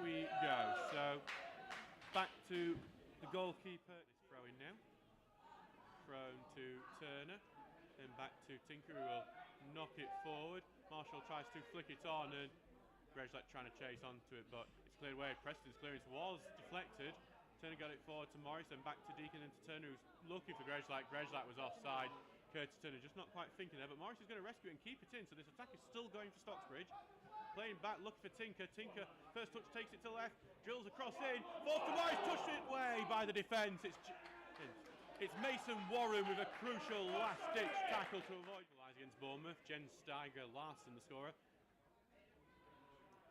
we go. So back to the goalkeeper. It's throwing now. Thrown to Turner. Then back to Tinker, who will knock it forward. Marshall tries to flick it on, and Grezlak trying to chase onto it, but it's cleared away. Preston's clearance was deflected. Turner got it forward to Morris, then back to Deacon, and to Turner, who's looking for Grezlak. Grezlak was offside. Curtis Turner just not quite thinking there, but Morris is going to rescue it and keep it in, so this attack is still going for Stocksbridge. Playing back, looking for Tinker. Tinker, first touch, takes it to left, drills across in, falls to Morris, pushed it away by the defence. It's Mason Warren with a crucial last-ditch tackle to avoid against Bournemouth. Jen Steiger Larson, the scorer.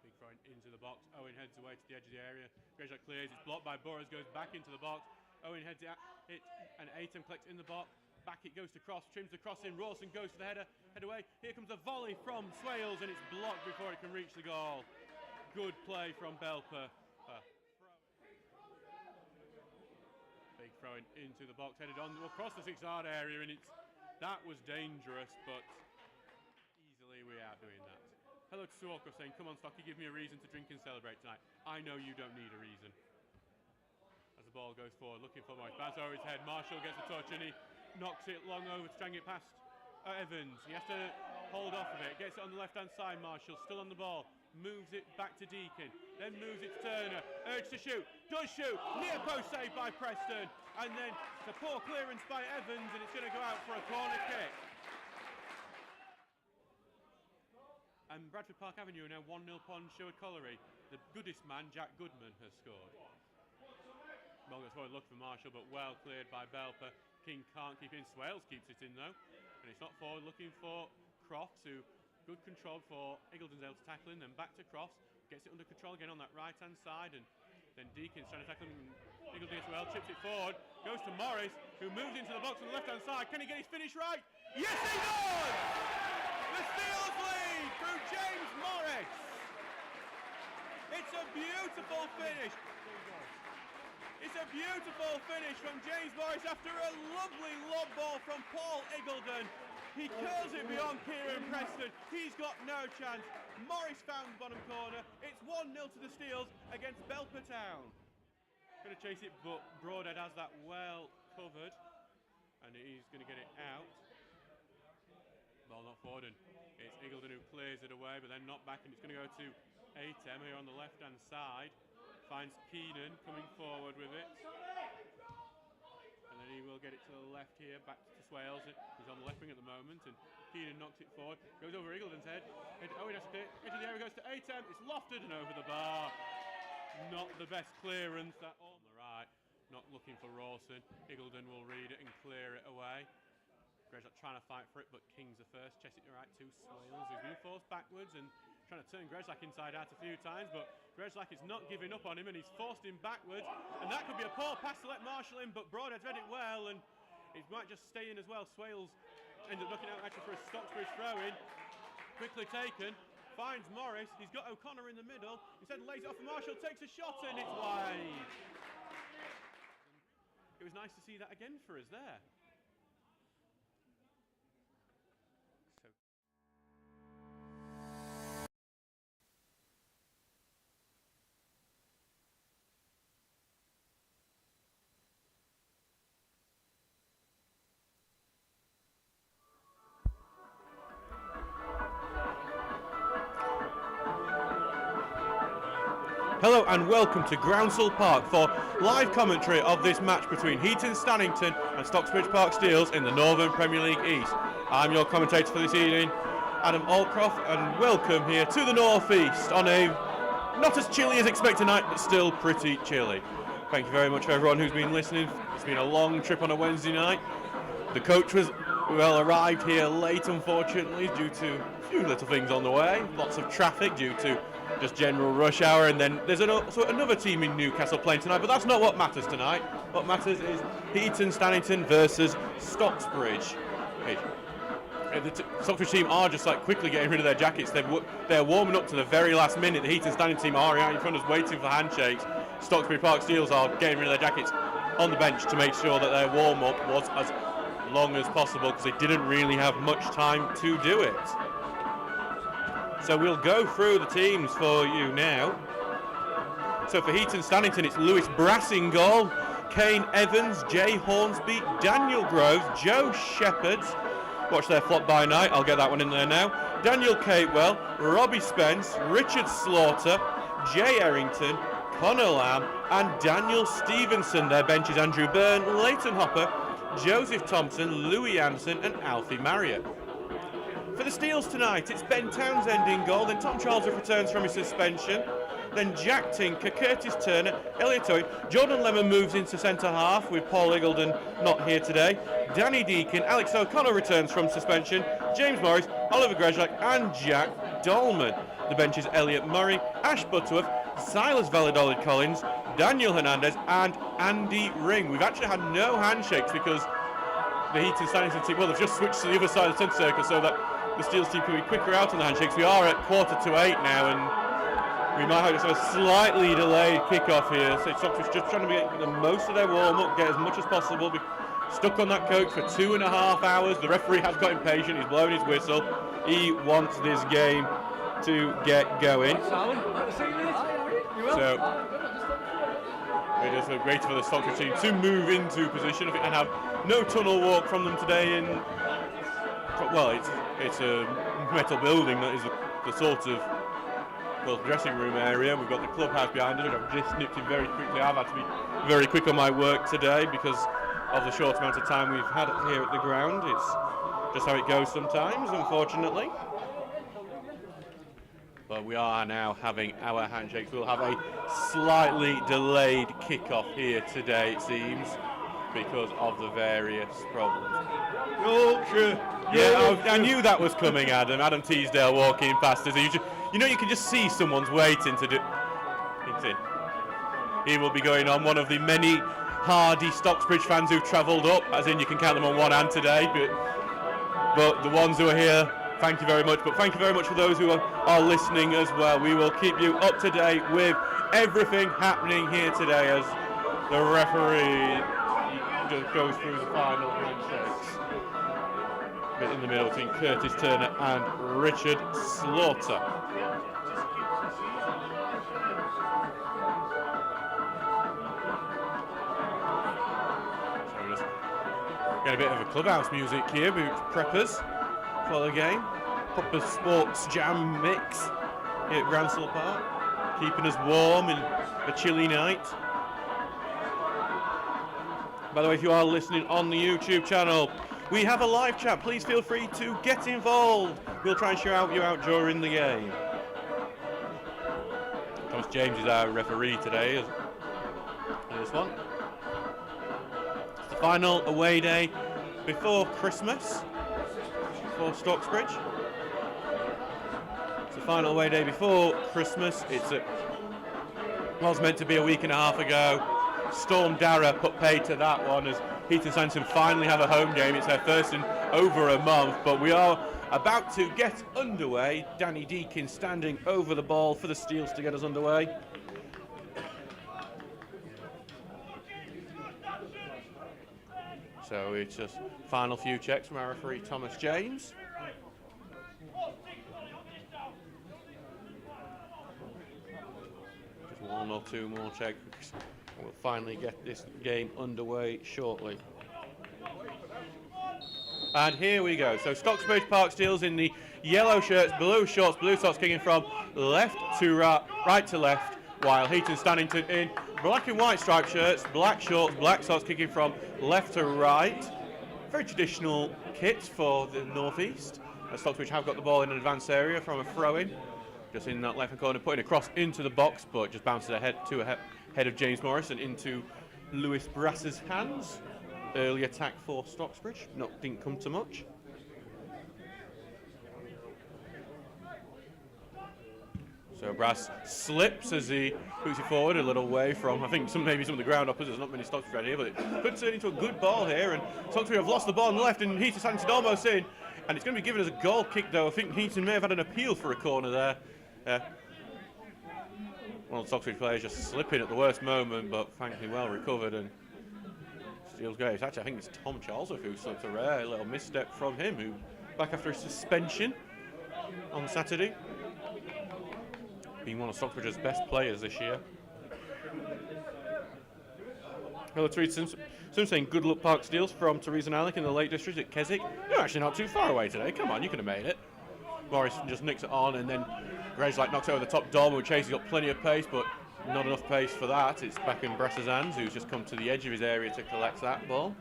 Big throwing into the box. Owen heads away to the edge of the area. Grezlak clears. It's blocked by Burrows. Goes back into the box. Owen heads it, and Aiton collects in the box. Back it goes to Cross. Trims the cross in. Rawson goes for the header. Head away. Here comes a volley from Swales, and it's blocked before it can reach the goal. Good play from Belper. Big throwing into the box, headed on across the 6-yard area, and that was dangerous, but easily we're out doing that. Hello to Suoko saying, come on Stocky, give me a reason to drink and celebrate tonight. I know you don't need a reason. As the ball goes forward, looking for Morris, bounce over his head, Marshall gets a touch and he knocks it long over to try and get past Evans. He has to hold off of it, gets it on the left-hand side, Marshall still on the ball. Moves it back to Deacon, then moves it to Turner, urged to shoot, does shoot, near post save by Preston, and then it's a poor clearance by Evans, and it's going to go out for a corner kick. And Bradford Park Avenue are now 1-0 upon Sherwood Colliery. The goodest man, Jack Goodman, has scored. Ball goes forward, look for Marshall, but well cleared by Belper. King can't keep in, Swales keeps it in though, and it's not forward, looking for Crofts, who good control for Eagleton's able to tackle him, then back to Cross, gets it under control again on that right-hand side, and then Deacon's trying to tackle him. Eagleton as well, chips it forward, goes to Morris, who moves into the box on the left-hand side. Can he get his finish right? Yes, he does! The Steelers lead through James Morris. It's a beautiful finish. It's a beautiful finish from James Morris after a lovely lob ball from Paul Eagleton. He curls it beyond Kieran Preston. He's got no chance. Morris found the bottom corner. It's 1-0 to the Steels against Belper Town. Going to chase it, but Broadhead has that well covered, and he's going to get it out. Ball not forward, and it's Eagleton who clears it away, but then not back, and it's going to go to Aitem here on the left-hand side. Finds Keenan coming forward with it. And then he will get it to the left here, back to Swales. He's on the left wing at the moment, and Keenan knocks it forward. Goes over Eagleton's head. Oh, he has to clear. Into the area goes to Aitem. It's lofted and over the bar. Not the best clearance. That on the right. Not looking for Rawson. Eagleton will read it and clear it away. Grezlak trying to fight for it, but King's the first. Chest it right to Swales, who's been forced backwards and trying to turn Grezlak inside out a few times, but Grezlak is not giving up on him, and he's forced him backwards, and that could be a poor pass to let Marshall in, but Broadhead's read it well, and it might just stay in as well. Swales ends up looking out actually for a Stocksbridge throw-in, quickly taken, finds Morris, he's got O'Connor in the middle, instead lays it off, and Marshall takes a shot, and it's wide. It was nice to see that again for us there. Hello and welcome to Groundsel Park for live commentary of this match between Heaton Stannington and Stocksbridge Park Steels in the Northern Premier League East. I'm your commentator for this evening, Adam Allcroft, and welcome here to the North East on a not as chilly as expected night, but still pretty chilly. Thank you very much for everyone who's been listening. It's been a long trip on a Wednesday night. The coach was arrived here late, unfortunately, due to a few little things on the way. Lots of traffic due to just general rush hour, and then there's another team in Newcastle playing tonight, but that's not what matters tonight. What matters is Heaton Stannington versus Stocksbridge. The Stocksbridge team are just like quickly getting rid of their jackets. They're warming up to the very last minute. The Heaton Stannington team are out in front of us waiting for handshakes. Stocksbridge Park Steels are getting rid of their jackets on the bench to make sure that their warm-up was as long as possible, because they didn't really have much time to do it. So we'll go through the teams for you now. So for Heaton Stannington, it's Lewis Brass in goal, Kane Evans, Jay Hornsby, Daniel Groves, Joe Shepherds. Watch their flop by night, I'll get that one in there now. Daniel Catewell, Robbie Spence, Richard Slaughter, Jay Errington, Connor Lamb and Daniel Stevenson. Their bench is Andrew Byrne, Leighton Hopper, Joseph Thompson, Louis Anderson and Alfie Marriott. For the Steels tonight, it's Ben Townsend in goal, then Tom Charles returns from his suspension, then Jack Tinker, Curtis Turner, Elliot Owen, Jordan Lemon moves into centre half with Paul Iggulden not here today, Danny Deacon, Alex O'Connor returns from suspension, James Morris, Oliver Grezlak and Jack Dolman. The bench is Elliot Murray, Ash Butterworth, Silas Valladolid Collins, Daniel Hernandez and Andy Ring. We've actually had no handshakes because the Heaton Stannington team, well, they've just switched to the other side of the centre circle so that the Steels team can be quicker out on the handshakes. We are at 7:45 now and we might have just a slightly delayed kick-off here. So Stocksbridge just trying to get the most of their warm-up, get as much as possible. Be stuck on that coach for 2.5 hours. The referee has got impatient, he's blowing his whistle. He wants this game to get going. So we're just waiting for the Stocksbridge team to move into position and have no tunnel walk from them today. Well, it's a metal building that is the sort of dressing room area. We've got the clubhouse behind it. I've just nipped in very quickly. I've had to be very quick on my work today because of the short amount of time we've had here at the ground. It's just how it goes sometimes, unfortunately. But we are now having our handshakes. We'll have a slightly delayed kick-off here today, it seems, because of the various problems. Yorkshire! Yeah, I knew that was coming, Adam. Adam Teasdale walking past us. You know, you can just see someone's waiting to do... He will be going on, one of the many hardy Stocksbridge fans who've travelled up, as in you can count them on one hand today, but the ones who are here, thank you very much. But thank you very much for those who are listening as well. We will keep you up to date with everything happening here today as the referee just goes through the final handshakes. Bit in the middle between Curtis Turner and Richard Slaughter. So we're just getting a bit of a clubhouse music here with preppers for the game. Proper sports jam mix here at Gransell Park, keeping us warm in a chilly night. By the way, if you are listening on the YouTube channel, we have a live chat. Please feel free to get involved. We'll try and shout you out during the game. Thomas James is our referee today in this one. It's the final away day before Christmas for Stocksbridge. It's the final away day before Christmas. Was meant to be a week and a half ago. Storm Dara put paid to that one as Heaton Stannington finally have a home game. It's their first in over a month, but we are about to get underway. Danny Deacon standing over the ball for the Steels to get us underway. So it's just final few checks from our referee Thomas James. Just one or two more checks. We'll finally get this game underway shortly. And here we go. So Stocksbridge Park Steels in the yellow shirts, blue shorts, blue socks kicking from left to right to left, while Heaton Stannington in black and white striped shirts, black shorts, black socks kicking from left to right. Very traditional kit for the northeast. Stocksbridge have got the ball in an advanced area from a throw-in. Just in that left corner, putting a cross into the box, but just bounces ahead to a head of James Morris and into Lewis Brass's hands. Early attack for Stocksbridge, didn't come to much. So Brass slips as he puts it forward a little way from, I think maybe some of the ground uppers. There's not many Stocksbridge right here, but it could turn into a good ball here. And Stocksbridge have lost the ball on the left, and Heaton Stannington almost in. And it's going to be given as a goal kick, though. I think Heaton may have had an appeal for a corner there. One of the Stocksbridge players just slipping at the worst moment, but thankfully well recovered. And Steel's great. Actually, I think it's Tom Charles who slipped a rare little misstep from him, who back after his suspension on Saturday. Being one of Stocksbridge's best players this year. Hello, Teresa Simpson. Saying good luck, Park Steels, from Teresa and Alec in the Lake District at Keswick. You're actually not too far away today. Come on, you could have made it. Morris just nicks it on, and then Greyslake knocks it over the top. Dorman with Chase. He's got plenty of pace, but not enough pace for that. It's back in Brass's hands, who's just come to the edge of his area to collect that ball.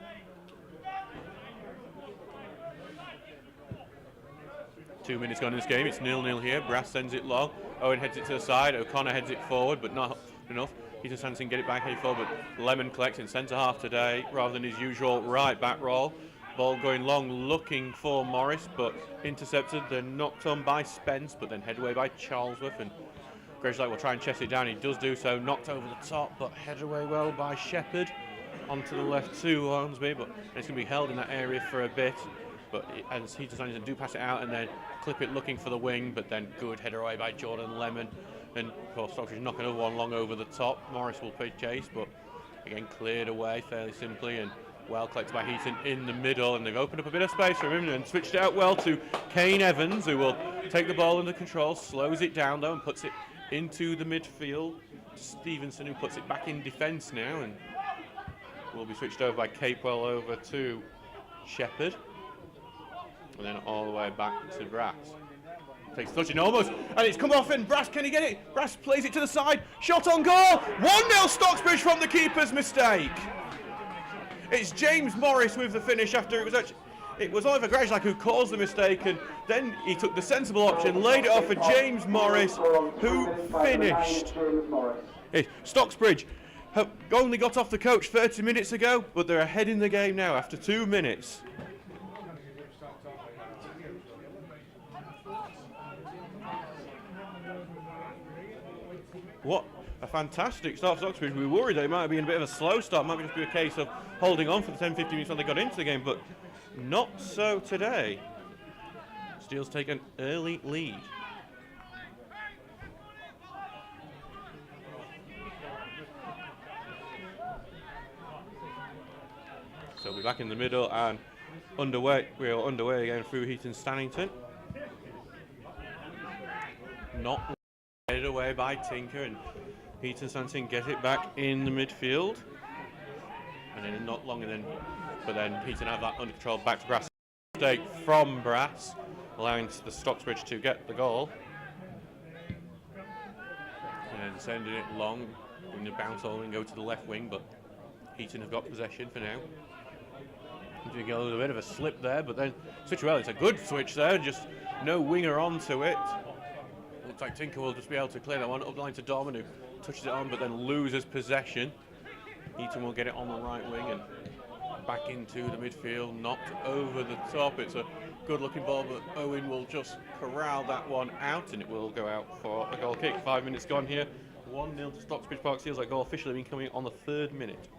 Two minutes gone in this game. It's 0-0 here. Brass sends it long. Owen heads it to the side. O'Connor heads it forward, but not enough. Heaton Stannington get it back headed forward, but Lemon collects in centre half today rather than his usual right back roll. Ball going long, looking for Morris, but intercepted. Then knocked on by Spence, but then headed away by Charlesworth. And Greyslake will try and chest it down. He does do so. Knocked over the top, but headed away well by Shepherd. Onto the left to Ormsby, but it's going to be held in that area for a bit. But as Heaton Stannington do pass it out and then clip it looking for the wing, but then good header away by Jordan Lemon. And of course, Stocksbridge knock another one long over the top. Morris will play chase, but again cleared away fairly simply and well collected by Heaton in the middle. And they've opened up a bit of space for him and switched it out well to Kane Evans, who will take the ball under control, slows it down though and puts it into the midfield. Stevenson, who puts it back in defence now, and will be switched over by Capewell over to Shepherd. And then all the way back to Brass. Takes touching almost, and it's come off in. Brass, can he get it? Brass plays it to the side. Shot on goal. 1-0 Stocksbridge from the keeper's mistake. It's James Morris with the finish after it was Oliver Greyslake who caused the mistake, and then he took the sensible option, laid it off for James Morris, who finished. Stocksbridge have only got off the coach 30 minutes ago, but they're ahead in the game now after 2 minutes. What a fantastic start for Stocksbridge. We were worried that it might have been a bit of a slow start. It might just be a case of holding on for the 10-15 minutes when they got into the game, but not so today. Steels take an early lead. So we're back in the middle and underway. We are underway again through Heaton Stannington. Not headed away by Tinker, and Heaton Stannington get it back in the midfield. And then not long, but then Heaton have that under control back to Brass. Mistake from Brass, allowing the Stocksbridge to get the goal. And then sending it long, going to bounce over and go to the left wing, but Heaton have got possession for now. You get a little bit of a slip there, but then switch well. It's a good switch there, just no winger onto it. Looks like Tinker will just be able to clear that one up the line to Dorman, who touches it on but then loses possession. Heaton will get it on the right wing and back into the midfield, knocked over the top. It's a good looking ball, but Owen will just corral that one out and it will go out for a goal kick. 5 minutes gone here. 1-0 to Stocksbridge Park Steels. That goal officially been coming on the 3rd minute.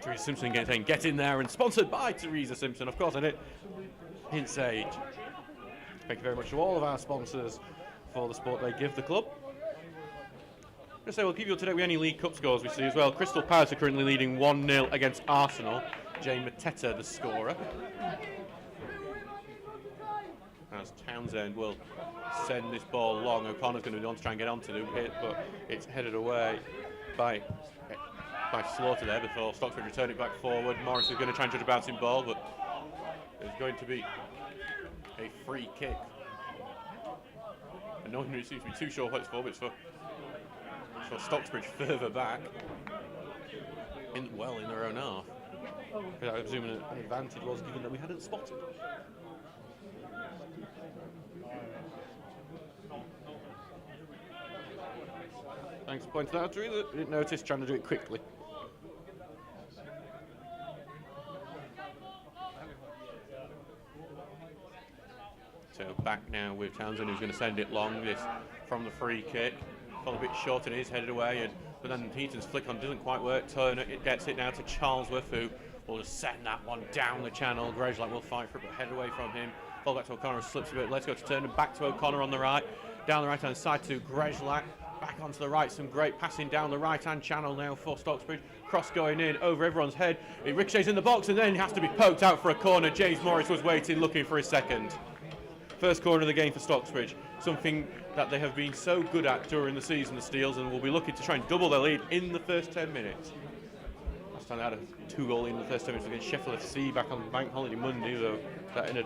Teresa Simpson getting get in there, and sponsored by Teresa Simpson, of course, in Sage. Thank you very much to all of our sponsors for the support they give the club. I'm going to say we'll give you today any League Cup scores we see as well. Crystal Palace are currently leading 1-0 against Arsenal. Jay Mateta the scorer. As Townsend will send this ball long. O'Connor's going to be on to try and get onto the hit, but it's headed away by Slaughter there before Stocksbridge return it back forward. Morris is going to try and judge a bouncing ball, but there's going to be a free kick. And no one really seems to be too sure what it's for, but it's for Stocksbridge further back, in their own half. I presume an advantage was given that we hadn't spotted. Thanks for pointing that out, Teresa. Didn't notice, trying to do it quickly. So back now with Townsend, who's going to send it long. This from the free kick. Fell a bit short and is headed away, but then Heaton's flick on doesn't quite work. Turner, it gets it now to Charlesworth, who will just send that one down the channel. Greyslake will fight for it, but head away from him. Fall back to O'Connor, slips a bit. Let's go to Turner, back to O'Connor on the right. Down the right-hand side to Greyslake. Back onto the right, some great passing down the right-hand channel now for Stocksbridge. Cross going in over everyone's head. It ricochets in the box and then has to be poked out for a corner. James Morris was waiting, looking for his second. First corner of the game for Stocksbridge. Something that they have been so good at during the season, the Steels, and will be looking to try and double their lead in the first 10 minutes. Stanley had a 2-goal in the first 10 minutes against Sheffield FC back on Bank Holiday Monday, though that ended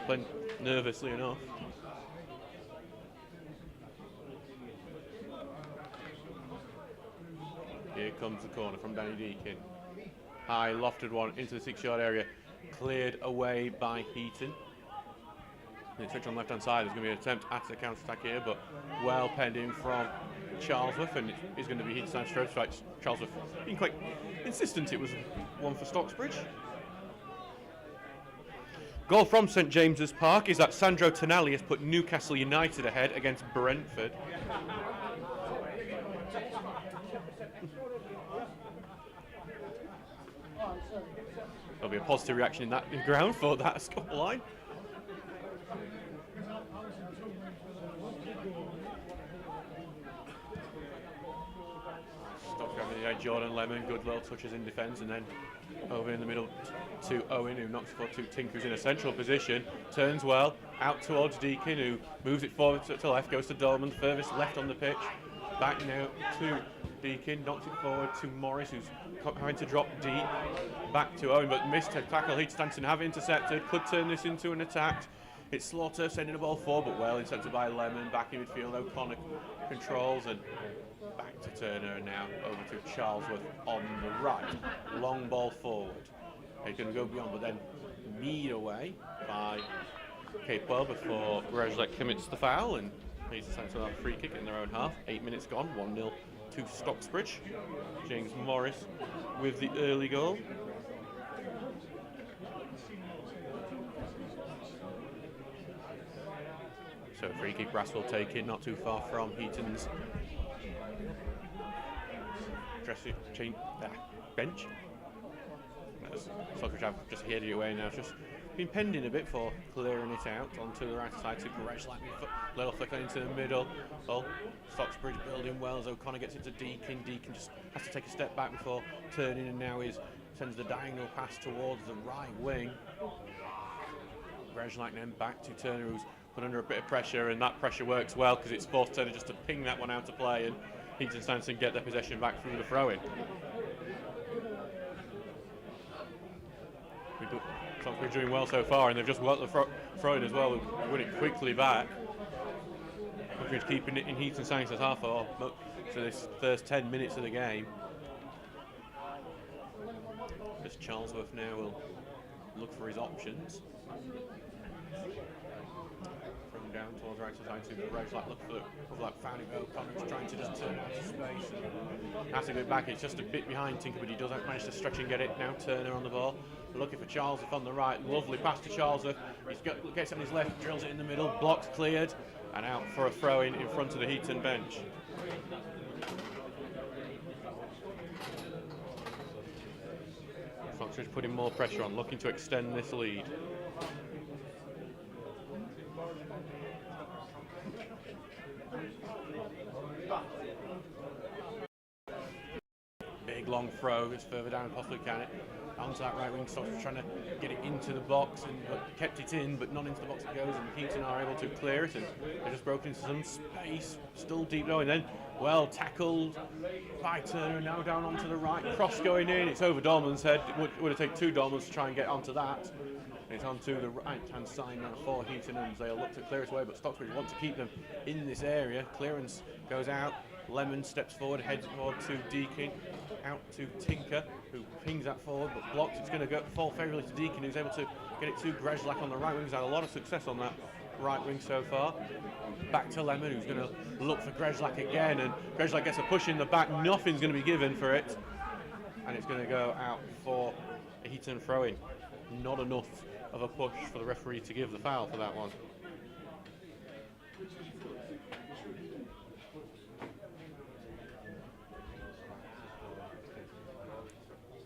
nervously enough. Here comes the corner from Danny Deakin. High lofted one into the 6-yard area, cleared away by Heaton. The switch on the left-hand side, there's going to be an attempt at a counter-attack here, but well penned in from Charlesworth, and it's going to be Heaton Stannington strikes. Charlesworth being quite insistent. It was one for Stocksbridge. Goal from St James's Park is that Sandro Tonali has put Newcastle United ahead against Brentford. There'll be a positive reaction in that ground for that scoreline. Jordan Lemon, good little touches in defence, and then over in the middle to Owen, who knocks it forward to Tink, who's in a central position, turns well, out towards Deakin, who moves it forward to left, goes to Dolman, furthest left on the pitch, back now to Deakin, knocks it forward to Morris, who's having to drop deep, back to Owen, but missed a tackle. Heaton Stannington have intercepted, could turn this into an attack. It's Slaughter sending the ball forward, but well intercepted by Lemon, back in midfield, O'Connor controls, and back to Turner, and now over to Charlesworth on the right. Long ball forward. They're going to go beyond, but then Mead away by Capewell before Grezlek commits the foul, and Heaton Stannington have a free kick in their own half. 8 minutes gone, 1-0 to Stocksbridge. James Morris with the early goal. So free kick, Brass will take it, not too far from Heaton's bench. Stocksbridge have just headed it away now. It's just been pending a bit for clearing it out onto the right side to Grezlek. Little flicker into the middle. Well, Stocksbridge building well as O'Connor gets it to Deakin. Deakin just has to take a step back before turning, and now sends the diagonal pass towards the right wing. Grezlek then back to Turner, who's put under a bit of pressure, and that pressure works well because it's forced Turner just to ping that one out to play, and Heaton Stannington get their possession back through the throw-in. We're doing well so far, and they've just got the throw-in as well, win it quickly back. We're keeping it in Heaton Stannington's half for this first 10 minutes of the game. As Charlesworth now will look for his options. Down towards the right side to the Grezlek, look for like found it. O'Connor's trying to just turn out of space and has to go back. It's just a bit behind Tinker, but he does manage to stretch and get it. Now Turner on the ball, looking for Charlesworth on the right. Lovely pass to Charlesworth. He gets it on his left, drills it in the middle, blocks cleared, and out for a throw in front of the Heaton bench. Stocksbridge putting more pressure on, looking to extend this lead. Big long throw, it's further down as possibly can it. Onto that right wing, Stocksbridge trying to get it into the box, and kept it in, but not into the box it goes, and Heaton are able to clear it, and they're just broken into some space, still deep though, and then well tackled by Turner, and now down onto the right, cross going in, it's over Dolman's head. It would have taken 2 Dolmans to try and get onto that. It's onto the right-hand side now for Heaton, and they'll look to clear it away, but Stocksbridge want to keep them in this area. Clearance goes out, Lemon steps forward, heads forward to Deakin, out to Tinker, who pings that forward but blocks. It's going to fall favourably to Deakin, who's able to get it to Grezlek on the right wing. He's had a lot of success on that right wing so far. Back to Lemon, who's going to look for Grezlek again, and Grezlek gets a push in the back. Nothing's going to be given for it, and it's going to go out for a Heaton throw-in. Not enough of a push for the referee to give the foul for that one.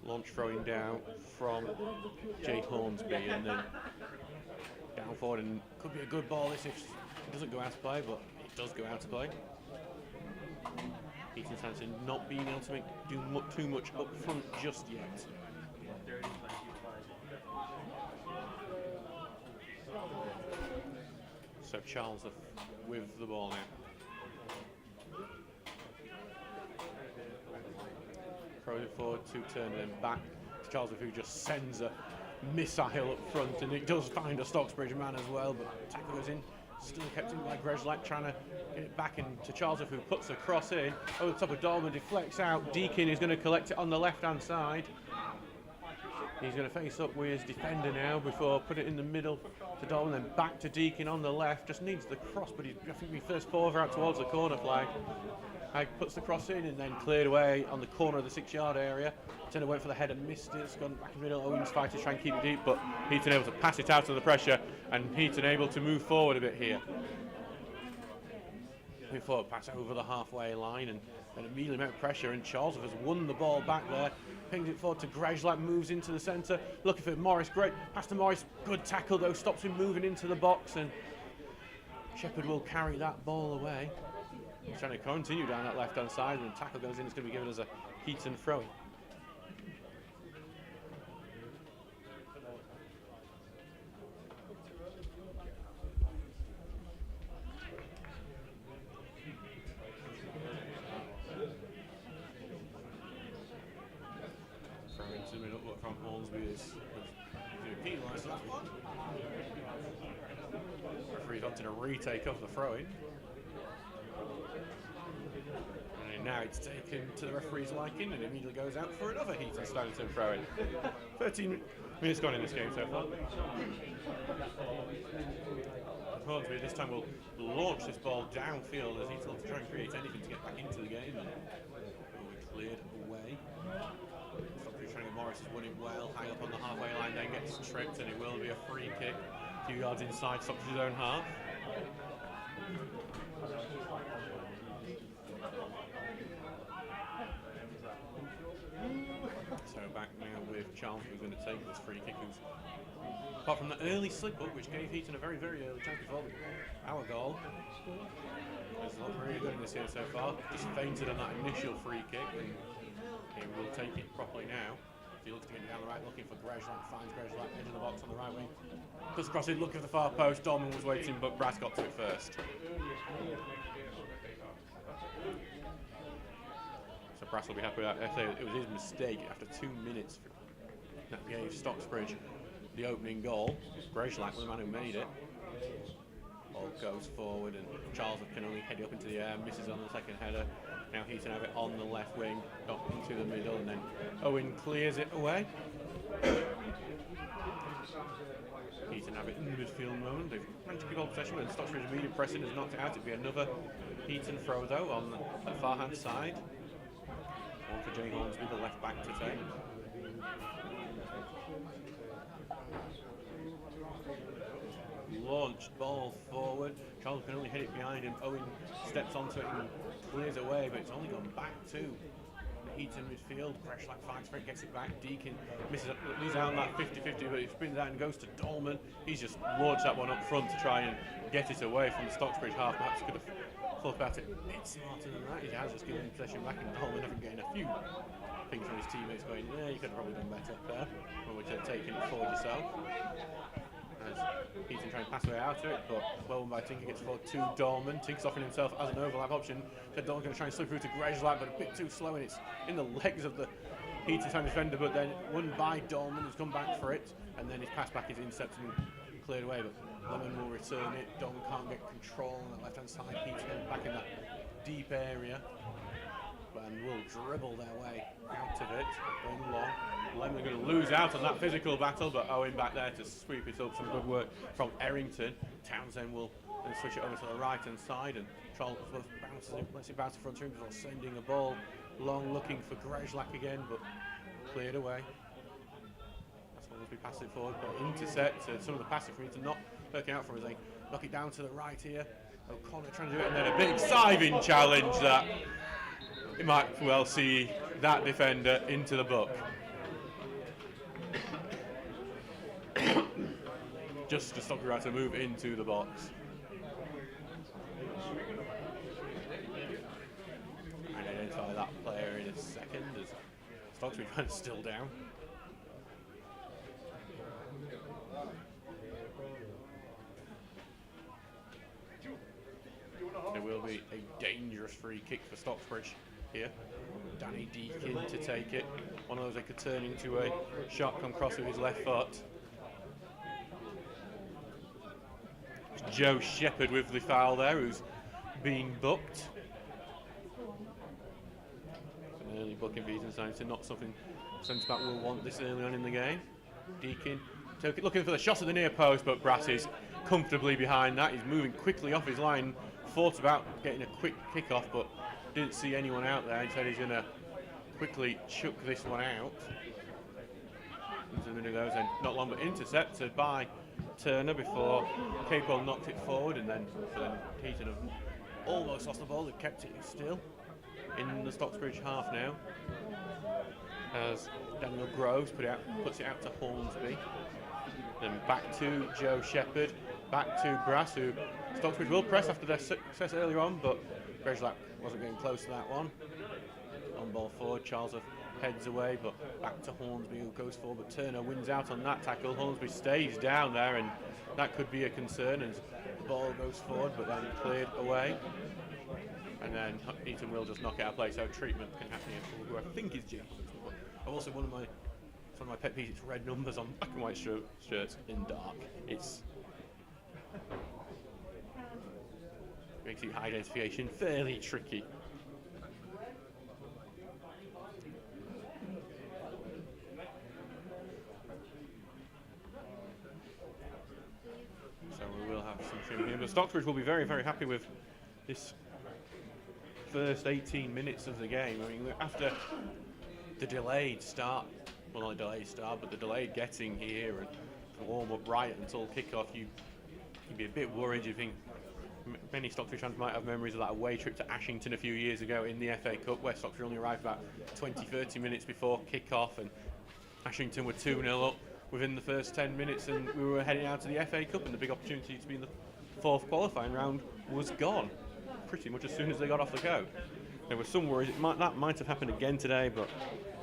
Launch throwing down from Jay Hornsby, and then down forward, and could be a good ball this if it doesn't go out to play, but it does go out to play. Heaton Stannington not being able to do too much up front just yet. So Charles with the ball now. Throws it forward to Turner, then back to Charles who just sends a missile up front, and it does find a Stocksbridge man as well, but tackle goes in, still kept in by Grezlak, trying to get it back into Charles who puts the cross in, over the top of Dolman, deflects out, Deakin is going to collect it on the left hand side. He's going to face up with his defender now before put it in the middle to Dolman, then back to Deakin on the left, just needs the cross, but I think he first falls out towards the corner flag. Puts the cross in and then cleared away on the corner of the 6-yard area. Turner went for the header, missed it, it's gone back in the middle. Owens fight to try and keep it deep, but Heaton able to pass it out of the pressure, and Heaton able to move forward a bit here. Move forward, pass over the halfway line, and immediately met pressure, and Charles has won the ball back there. Pings it forward to Grezlak, moves into the centre, looking for Morris, great pass to Morris, good tackle though, stops him moving into the box, and Shepherd will carry that ball away. He's trying to continue down that left-hand side, and the tackle goes in. It's going to be given as a Heaton throw-in. Throw-in to the middle from Hornsby is penalised for that one. Referee's wanting a retake of the throw-in. Now it's taken to the referee's liking and immediately goes out for another Heaton Stannington throw-in. 13 minutes gone in this game so far. Hornsby this time will launch this ball downfield as Heaton will try and create anything to get back into the game. And will be cleared away. Stocksbridge trying to Morris is winning well, hang up on the halfway line, then gets tripped, and it will be a free kick. A few yards inside Stocksbridge's own half. So back now with Charles, who's going to take this free kick. Apart from the early slip-up, which gave Heaton a very, very early chance before our goal. It's not really good in this year so far. Just fainted on that initial free kick, and he will take it properly now. He looks to get it down the right, looking for Grezlak, finds Grezlak, edge of the box on the right wing. Puts across it, looking for the far post. Dolman was waiting, but Brass got to it first. So Brass will be happy with that. It was his mistake after 2 minutes that gave Stocksbridge the opening goal. Grezlak was the man who made it. Ball goes forward, and Charles can only head up into the air, misses on the second header. Now Heaton have it on the left wing, up into the middle, and then Owen clears it away. Heaton have it in the midfield moment. They've managed to keep all possession, but Stocksbridge immediate pressing has knocked it out. It'd be another Heaton throw though on the far hand side. One for Jay Hornsby, the left back to take. Launched ball forward. Charles can only hit it behind him. Owen steps onto it and clears away, but it's only gone back to the Heaton midfield. Grezlak fights for it, gets it back. Deakin misses it, loses out on that 50-50, but he spins out and goes to Dolman. He's just launched that one up front to try and get it away from the Stocksbridge half. Perhaps could have thought about it a bit smarter than that. He has just given possession back, and Dolman having getting a few things from his teammates going, yeah, you could have probably done better there. When we're taking it forward yourself. As Heaton trying to pass away out of it, but well won by Tinker, gets forward to Dolman. Tinker's offering himself as an overlap option. So Dolman's going to try and slip through to Grezlak, but a bit too slow, and it's in the legs of the Heaton time defender, but then won by Dolman, who's come back for it, and then his pass back is intercepted and cleared away, but Lemon will return it. Dolman can't get control on that left hand side. Heaton back in that deep area, and will dribble their way out of it, going long. Lemon going to lose out on that physical battle, but Owen back there to sweep it up. Some good work from Errington. Townsend will then switch it over to the right hand side, and Charles bounces it, lets it bounce in front of him before sending a ball long, looking for Grezlak again, but cleared away. That's what will be passing forward, but intercept. Some of the passing for Heaton not working out for him as they knock it down to the right here. O'Connor trying to do it, and then a big siving challenge that you might well see that defender into the book. Just to stop you right to move into the box. And identify that player in a second as Stocksbridge is still down. It will be a dangerous free kick for Stocksbridge. here. Danny Deakin to take it. One of those that could turn into a shot, come cross with his left foot. It's Joe Shepherd with the foul there, who's been booked. An early booking for Heaton Stannington, not something centre back will want this early on in the game. Deakin looking for the shot at the near post, but Brass is comfortably behind that. He's moving quickly off his line, thought about getting a quick kick off, but didn't see anyone out there. He said he's going to quickly chuck this one out. Into the middle of those, and not long but intercepted by Turner before Capewell knocked it forward, and then Heaton have almost lost the ball. They've kept it still in the Stocksbridge half now, as Daniel Groves puts it out to Hornsby. Then back to Joe Shepherd, back to Brass, who Stocksbridge will press after their success earlier on, but Grezlak wasn't getting close to that one. On ball forward, Charles heads away, but back to Hornsby, who goes forward, but Turner wins out on that tackle. Hornsby stays down there, and that could be a concern as the ball goes forward, but then cleared away. And then Heaton will just knock it out of play, so treatment can happen here, who I think is Jim. I've also one of my pet peeves, it's red numbers on black and white shirts in dark. It's makes the identification fairly tricky. So we will have some trim here, but Stocksbridge will be very, very happy with this first 18 minutes of the game. I mean, after the delayed start, well, not a delayed start, but the delayed getting here and warm up right until kickoff, you'd be a bit worried. You think many Stocksbridge fans might have memories of that away trip to Ashington a few years ago in the FA Cup, where Stocksbridge only arrived about 20-30 minutes before kickoff, and Ashington were 2-0 up within the first 10 minutes, and we were heading out to the FA Cup, and the big opportunity to be in the fourth qualifying round was gone pretty much as soon as they got off the go. There were some worries that might have happened again today, but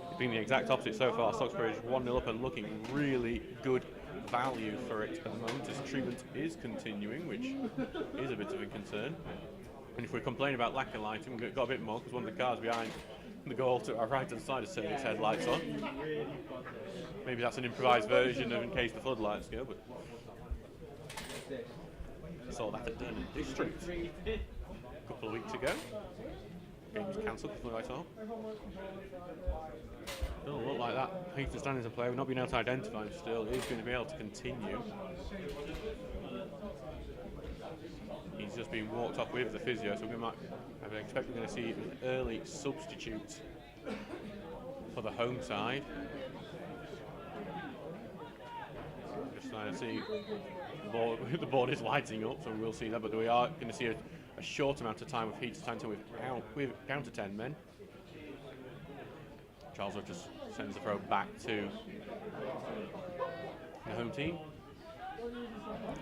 it's been the exact opposite so far. Stocksbridge 1-0 up and looking really good value for it at the moment, as treatment is continuing, which is a bit of a concern. And if we complain about lack of lighting, we've got a bit more, because one of the cars behind the goal to our right hand side has turned its headlights on. Maybe that's an improvised version of in case the floodlights go, but I saw that at Durham District a couple of weeks ago. Game was cancelled before I saw. Doesn't look like that Heaton Stannington player, we've not been able to identify him still, is going to be able to continue. He's just been walked off with the physio, so I expect we're going to see an early substitute for the home side. Just trying to see the board is lighting up, so we'll see that, but we are going to see a short amount of time with Heaton Stannington with down to 10 men. Charles just sends the throw back to the home team.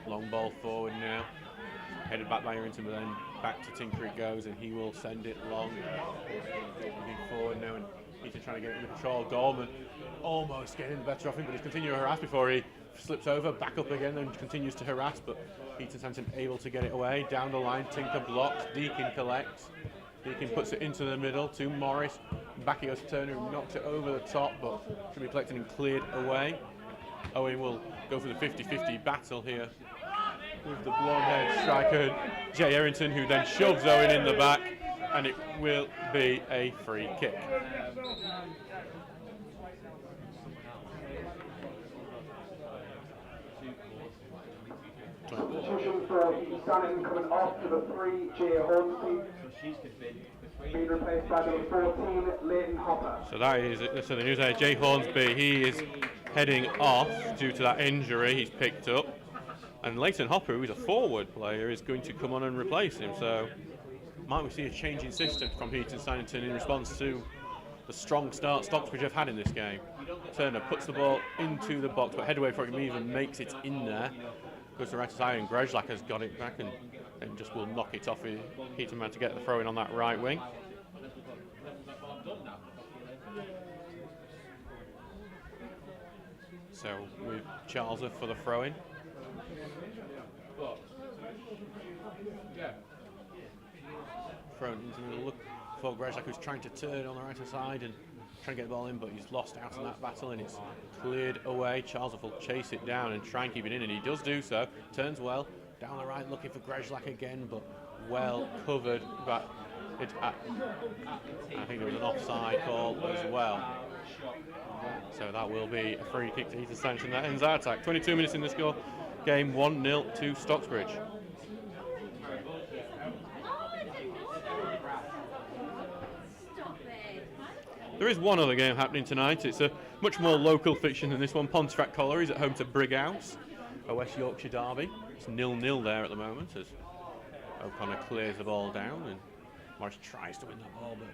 Long ball forward now, headed back by Irrington, but then back to Tinker it goes, and he will send it long. Looking forward now, and Heaton trying to get it under control. Gorman almost getting the better of him, but he's continuing to harass before he slips over, back up again, and continues to harass, but Heaton Stannington able to get it away. Down the line, Tinker blocks, Deakin collects. Deakin puts it into the middle to Morris. Back he goes to Turner, who knocks it over the top, but should be collected and cleared away. Owen will go for the 50-50 battle here with the blonde-haired striker, Jay Errington, who then shoves Owen in the back, and it will be a free kick. Substitution for Heaton Stannington coming off to the 3, Jay Hornsby. Being replaced by number 14, Leighton Hopper. So that is so the news there. Jay Hornsby, he is heading off due to that injury he's picked up, and Leighton Hopper, who is a forward player, is going to come on and replace him. So might we see a change in system from Heaton Stannington in response to the strong start Stocksbridge have had in this game. Turner puts the ball into the box, but head away from him, even makes it in there. Goes to the right side, and Grezlak has got it back, and then just will knock it off. Heaton man to get the throw in on that right wing. So with Charles for the throw in. Thrown into the look for Grezlak, who's trying to turn on the right hand side and trying to get the ball in, but he's lost out in that battle and it's cleared away. Charles will chase it down and try and keep it in, and he does do so. Turns well down the right, looking for Grezlak again, but well covered. But I think there was an offside call as well. So that will be a free kick to Heaton Stannington. That ends our attack. 22 minutes in the score. Game 1-0 to Stocksbridge. There is one other game happening tonight. It's a much more local fiction than this one. Pontefract Collieries at home to Brighouse, a West Yorkshire derby. It's 0-0 there at the moment as O'Connor clears the ball down and Morris tries to win that ball, but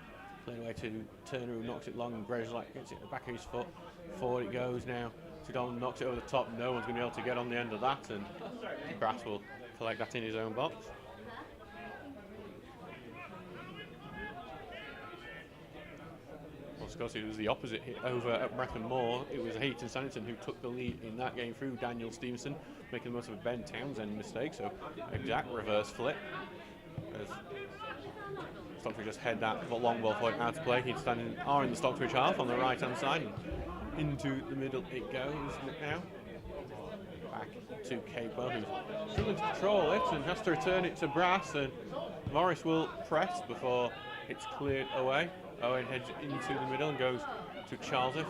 playing away to Turner, who knocks it long, and Grezlak gets it at the back of his foot. Forward it goes now. Tudon knocks it over the top. No one's going to be able to get on the end of that, and Brass will collect that in his own box. Of course, it was the opposite hit over at Brecon Moor. It was Heaton Stannington who took the lead in that game through Daniel Stevenson, making the most of a Ben Townsend mistake. So exact reverse flip. As Stocksbridge just head that long ball forward out to play. Heaton Stannington are in the Stocksbridge half on the right hand side. And into the middle it goes now. Back to Capewell, who's struggling to control it and has to return it to Brass. And Morris will press before it's cleared away. Owen heads into the middle and goes to Charlesworth,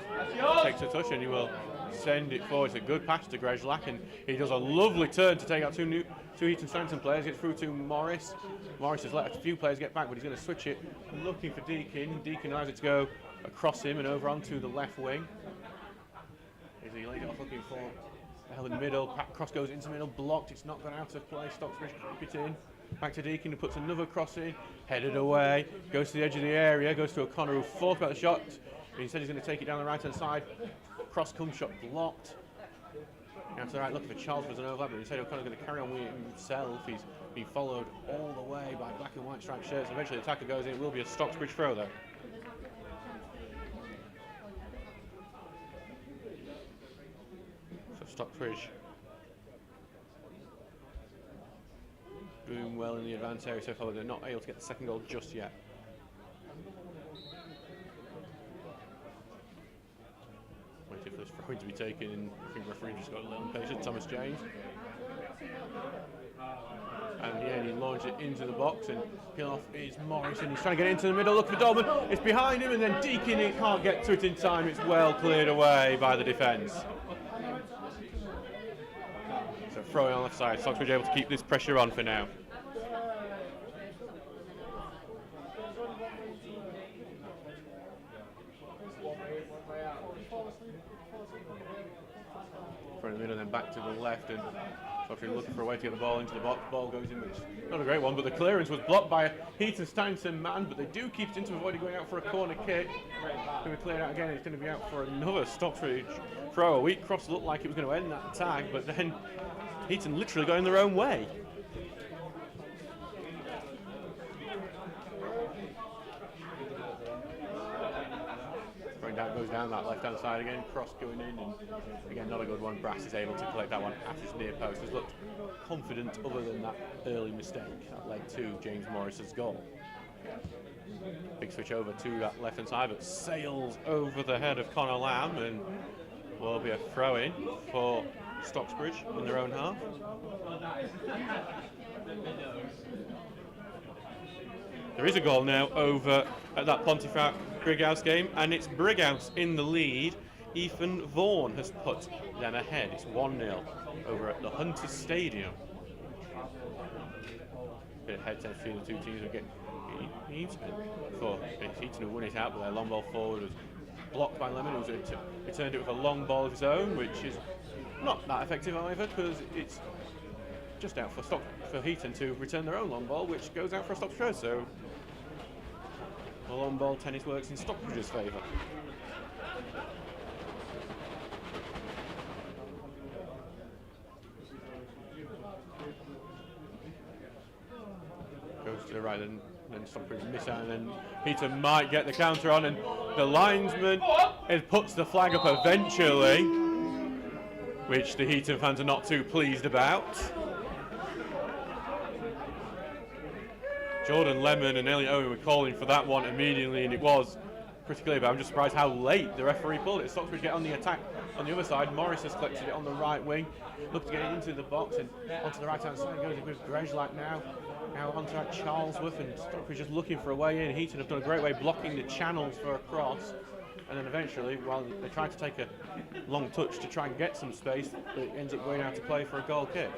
takes a touch and he will send it forward. It's a good pass to Grezlak and he does a lovely turn to take out two Heaton Stannington players, gets through to Morris. Morris has let a few players get back, but he's going to switch it, looking for Deakin. Deakin allows it to go across him and over onto the left wing. As he laid it off looking for held in the middle, cross goes into the middle, blocked, it's not gone out of play. Stocksbridge keep it in. Back to Deakin, who puts another cross in, headed away, goes to the edge of the area, goes to O'Connor, who thought about the shot. He said he's going to take it down the right hand side. Cross comes, shot blocked. Now to the right, looking for Charles for an overlap, but instead O'Connor's going to carry on with it himself. He's been followed all the way by black and white striped shirts. Eventually the attacker goes in. It will be a Stocksbridge throw though. So Stocksbridge doing well in the advanced area so far, but they're not able to get the second goal just yet. Waiting for this throw to be taken, and I think the referee just got a little impatient. Thomas James. And yeah, he launched it into the box, and peel off is Morris, and he's trying to get into the middle. Look for Dolman, it's behind him, and then Deakin, he can't get to it in time. It's well cleared away by the defence. So throwing on the left side, Stocksbridge able to keep this pressure on for now. From the middle, then back to the left, and Stocksbridge looking for a way to get the ball into the box. Ball goes in, which is not a great one, but the clearance was blocked by a Heaton Stannington man, but they do keep it into avoiding going out for a corner kick. Going to be cleared out again, it's going to be out for another Stocksbridge throw. A weak cross looked like it was going to end that tag, but then Heaton literally going their own way. Goes down that left hand side again, cross going in, and again not a good one. Brass is able to collect that one at his near post. Has looked confident other than that early mistake that led to James Morris's goal. Big switch over to that left hand side, but sails over the head of Conor Lamb, and will be a throw in for Stocksbridge in their own half. There is a goal now over at that Pontefract Brighouse game, and it's Brighouse in the lead. Ethan Vaughan has put them ahead. It's 1-0 over at the Hunters Stadium. Bit of head-to-head between the two teams. We're getting for Heaton who won it out, but their long ball forward was blocked by Lemon, who returned it with a long ball of his own, which is not that effective either, because it's just out for Heaton to return their own long ball, which goes out for a Stocksbridge. So the long ball tennis works in Stocksbridge's favour. Goes to the right, and then Stocksbridge miss out, and then Heaton might get the counter on, and the linesman puts the flag up eventually, which the Heaton fans are not too pleased about. Jordan Lemon and Elliot Owen were calling for that one immediately, and it was pretty clear, but I'm just surprised how late the referee pulled it. Stocksbridge get on the attack on the other side. Morris has collected it on the right wing, looked to get it into the box and onto the right hand side. Goes with Grezlak now onto that Charlesworth, and Stocksbridge just looking for a way in. Heaton have done a great way blocking the channels for a cross, and then eventually, while they tried to take a long touch to try and get some space, it ends up going out to play for a goal kick.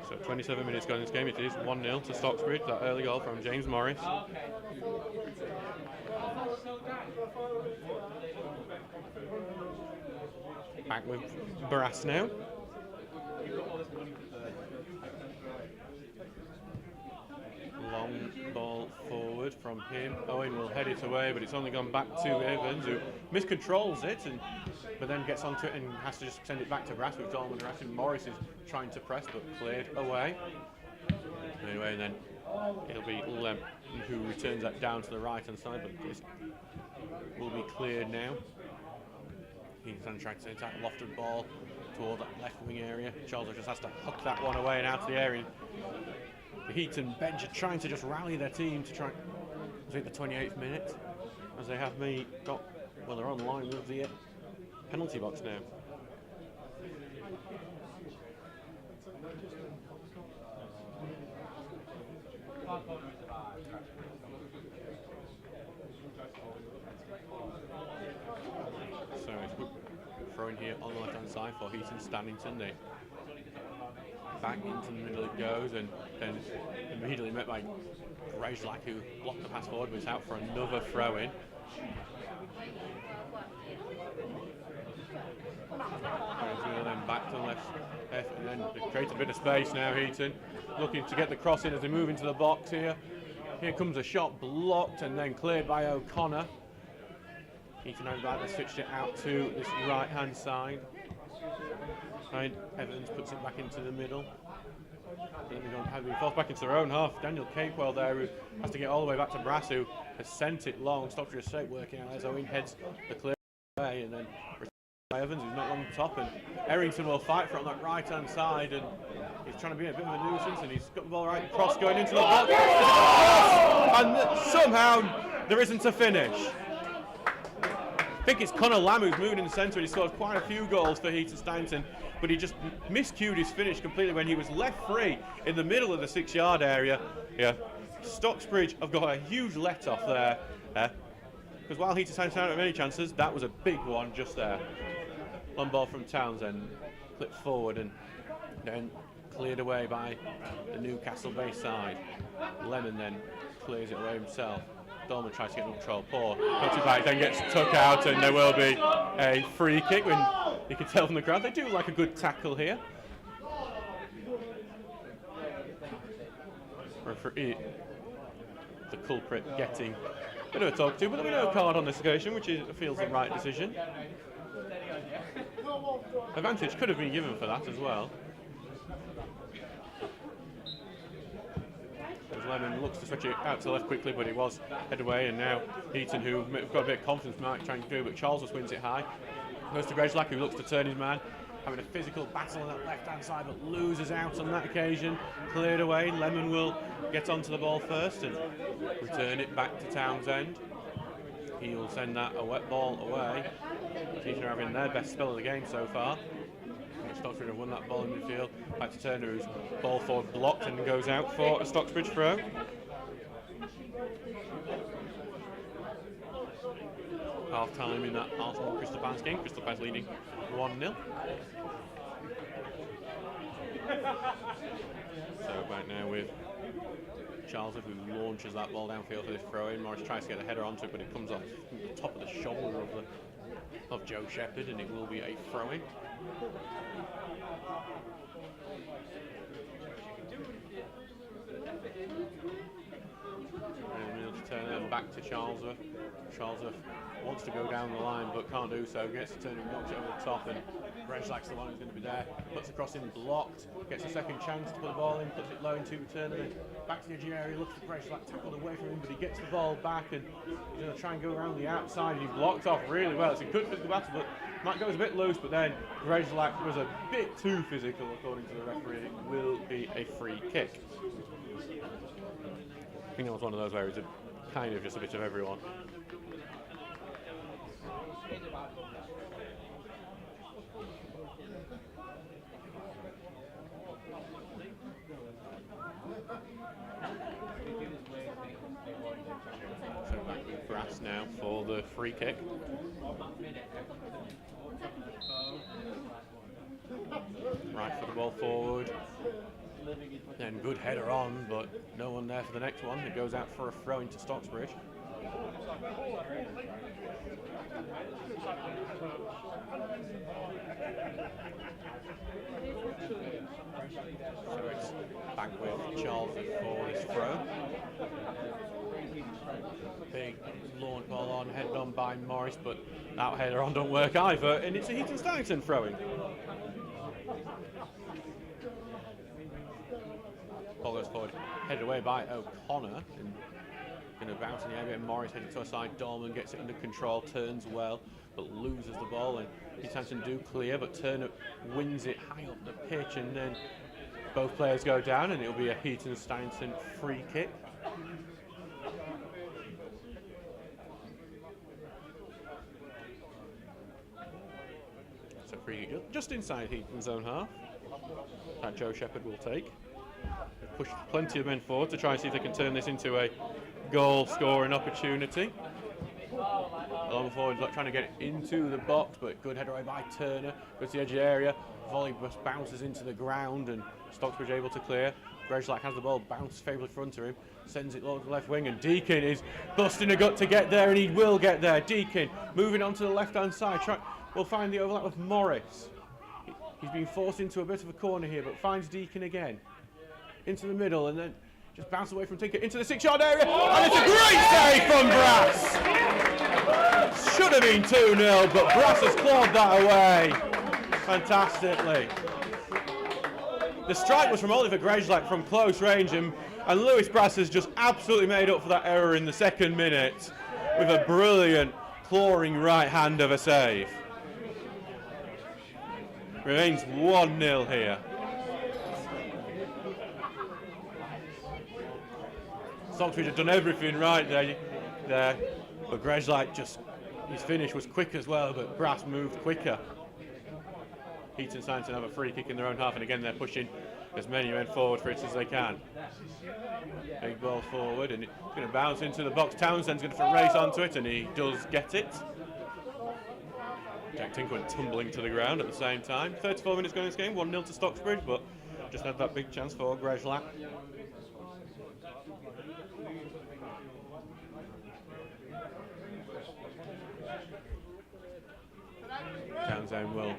So 27 minutes gone in this game. It is 1-0 to Stocksbridge. That early goal from James Morris. Back with Brass now. Long ball forward from him. Owen will head it away, but it's only gone back to Evans, who miscontrols it, but then gets onto it and has to just send it back to Brass with Dolman and Rass. Morris is trying to press, but cleared away. Anyway, and then it'll be Lem who returns that down to the right hand side, but this will be cleared now. He's trying to attack a lofted ball toward that left wing area. Charles just has to hook that one away and out of the area. The Heaton bench are trying to just rally their team to try. Was it the 28th minute? As they have they're on line with the penalty box now. So it's thrown here on the left hand side for Heaton Stannington. They back into the middle it goes, and then immediately met by Grezlak, who blocked the pass forward, but it's out for another throw in. Then back to the left, and then they create a bit of space now. Heaton looking to get the cross in as they move into the box here. Here comes a shot blocked and then cleared by O'Connor. Heaton over back, they switched it out to this right hand side. Evans puts it back into the middle. Then they're going to have to be forced back into their own half. Daniel Capewell there, who has to get all the way back to Brass, who has sent it long. Stocksbridge straight working out as Owen heads the clear away, and then by Evans, who's not on top, and Errington will fight for it on that right hand side, and he's trying to be a bit of a nuisance, and he's got the ball right cross going into the box, and somehow there isn't a finish. I think it's Conor Lamb who's moving in the centre, and he scored quite a few goals for Heaton Stannington, but he just miscued his finish completely when he was left free in the middle of the 6-yard area. Yeah, Stocksbridge have got a huge let-off there, because while Heaton Stannington had many chances, that was a big one just there. Long ball from Townsend, clipped forward and then cleared away by the Newcastle Bay side. Lemon then clears it away himself. Dolman tries to get control. Poor. Puts it back, then gets took out, and there will be a free kick. When you can tell from the crowd, they do like a good tackle here. Referee, the culprit, getting a bit of a talk to, but there'll be no card on this occasion, which feels the right decision. Advantage could have been given for that as well. Lemon looks to switch it out to the left quickly, but it was head away, and now Heaton, who've got a bit of confidence, might try and do, but Charles just wins it high. Goes to Grezlak, who looks to turn his man, having a physical battle on that left-hand side, but loses out on that occasion. Cleared away. Lemon will get onto the ball first and return it back to Townsend. He will send that a wet ball away. Heaton are having their best spell of the game so far. Stocksbridge have won that ball in midfield. Back to Turner, whose ball forward blocked and goes out for a Stocksbridge throw. Half time in that Arsenal Crystal Palace game. Crystal Palace leading 1-0. So back now with Charles, who launches that ball downfield for this throw in. Morris tries to get a header onto it, but it comes off the top of the shoulder of Joe Shepherd, and it will be a throw in. Turner back to Charlesworth. Charlesworth wants to go down the line but can't do so. Gets to Turner, knocks it over the top, and Grezlak's the one who's going to be there. Puts the cross in, blocked. Gets a second chance to put the ball in, puts it low into Turner. Then back to the edge area, looks for Grezlak, tackled away from him, but he gets the ball back and he's going to try and go around the outside. And he's blocked off really well. It's a good physical battle, but Matt goes a bit loose, but then Grezlak was a bit too physical, according to the referee. It will be a free kick. I think that was one of those where it was kind of just a bit of everyone. So back with Brass now for the free kick. Right for the ball forward. Then good header on, but no one there for the next one. It goes out for a throw into Stocksbridge. So it's back with Charles for this throw. Big launch ball on, headed on by Morris, but that header on don't work either, and it's a Heaton Stannington throwing. Ball goes forward, headed away by O'Connor, and going to bounce in the area. Morris headed to a side. Dorman gets it under control, turns well, but loses the ball, and Heaton do clear, but Turner wins it high up the pitch, and then both players go down, and it'll be a Heaton Stannington free kick. So free kick just inside Heaton's own half that Joe Shepherd will take. They've pushed plenty of men forward to try and see if they can turn this into a goal scoring opportunity. Along forward, trying to get it into the box, but good header away by Turner. Goes to the edge of the area. Volley just bounces into the ground, and Stocksbridge able to clear. Grezlak has the ball, bounce favourably in front of him, sends it low to the left wing, and Deakin is busting a gut to get there, and he will get there. Deakin moving on to the left-hand side. Will find the overlap with Morris. He's been forced into a bit of a corner here, but finds Deakin again. Into the middle, and then just bounce away from Tinker into the 6-yard area, and it's a great save from Brass! Should have been 2-0, but Brass has clawed that away fantastically. The strike was from Oliver Grezlak from close range, and Lewis Brass has just absolutely made up for that error in the second minute with a brilliant clawing right hand of a save. Remains 1-0 here. Stocksbridge had done everything right there, but Grezlak just, his finish was quick as well, but Brass moved quicker. Heaton Stannington have a free kick in their own half, and again they're pushing as many men forward for it as they can. Big ball forward, and it's going to bounce into the box. Townsend's going to race onto it, and he does get it. Jack Tinker went tumbling to the ground at the same time. 34 minutes going in this game, 1-0 to Stocksbridge, but just had that big chance for Grezlak. Townsend will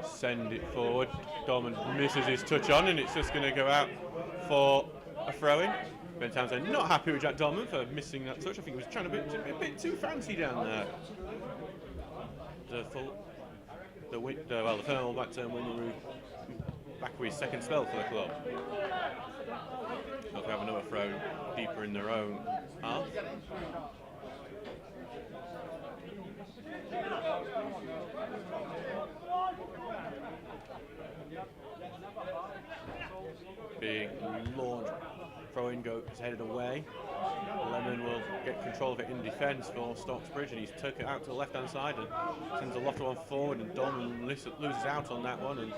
send it forward. Dorman misses his touch on, and it's just going to go out for a throw-in. Ben Townsend not happy with Jack Dorman for missing that touch. I think he was trying to be a bit too fancy down there. The Thermal back turn winner back with his second spell for the club. They'll have another throw deeper in their own half. Big launch, throw-in goes headed away. Lemon will get control of it in defence for Stocksbridge, and he's took it out to the left-hand side and sends a lot of one forward, and Dorman loses out on that one, and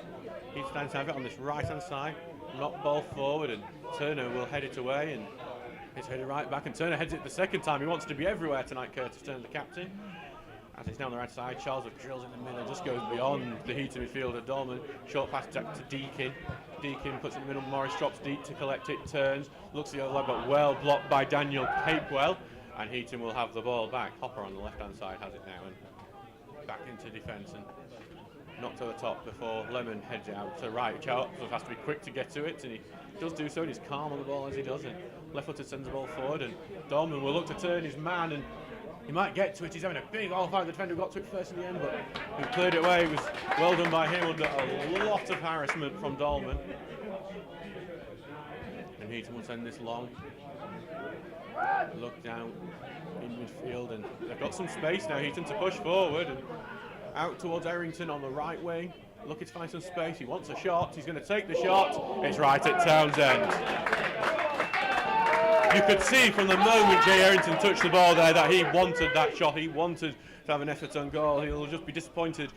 he stands to have it on this right-hand side. Knock ball forward, and Turner will head it away, and it's headed right back, and Turner heads it the second time. He wants to be everywhere tonight, Curtis Turner, the captain. As it's now on the right side, Charles with drills in the middle, just goes beyond the Heaton midfielder, Dorman. Short pass to Deakin. Deakin puts it in the middle, Morris drops deep to collect it, turns, looks at the other leg, but well blocked by Daniel Capewell, and Heaton will have the ball back. Hopper on the left-hand side has it now, and back into defence, and knocked to the top before Lemon heads it out to the right. Charles has to be quick to get to it, and he does do so, and he's calm on the ball as he does it. Left-footed sends the ball forward, and Dorman will look to turn his man, and he might get to it. He's having a big all fight. The defender got to it first in the end, but he cleared it away. It was well done by him under a lot of harassment from Dolman. And Heaton will send this long. Look down in midfield, and they've got some space now, Heaton, to push forward. And out towards Errington on the right wing, looking to find some space. He wants a shot. He's going to take the shot. It's right at Townsend. You could see from the moment Jay Errington touched the ball there that he wanted that shot. He wanted to have an effort on goal. He'll just be disappointed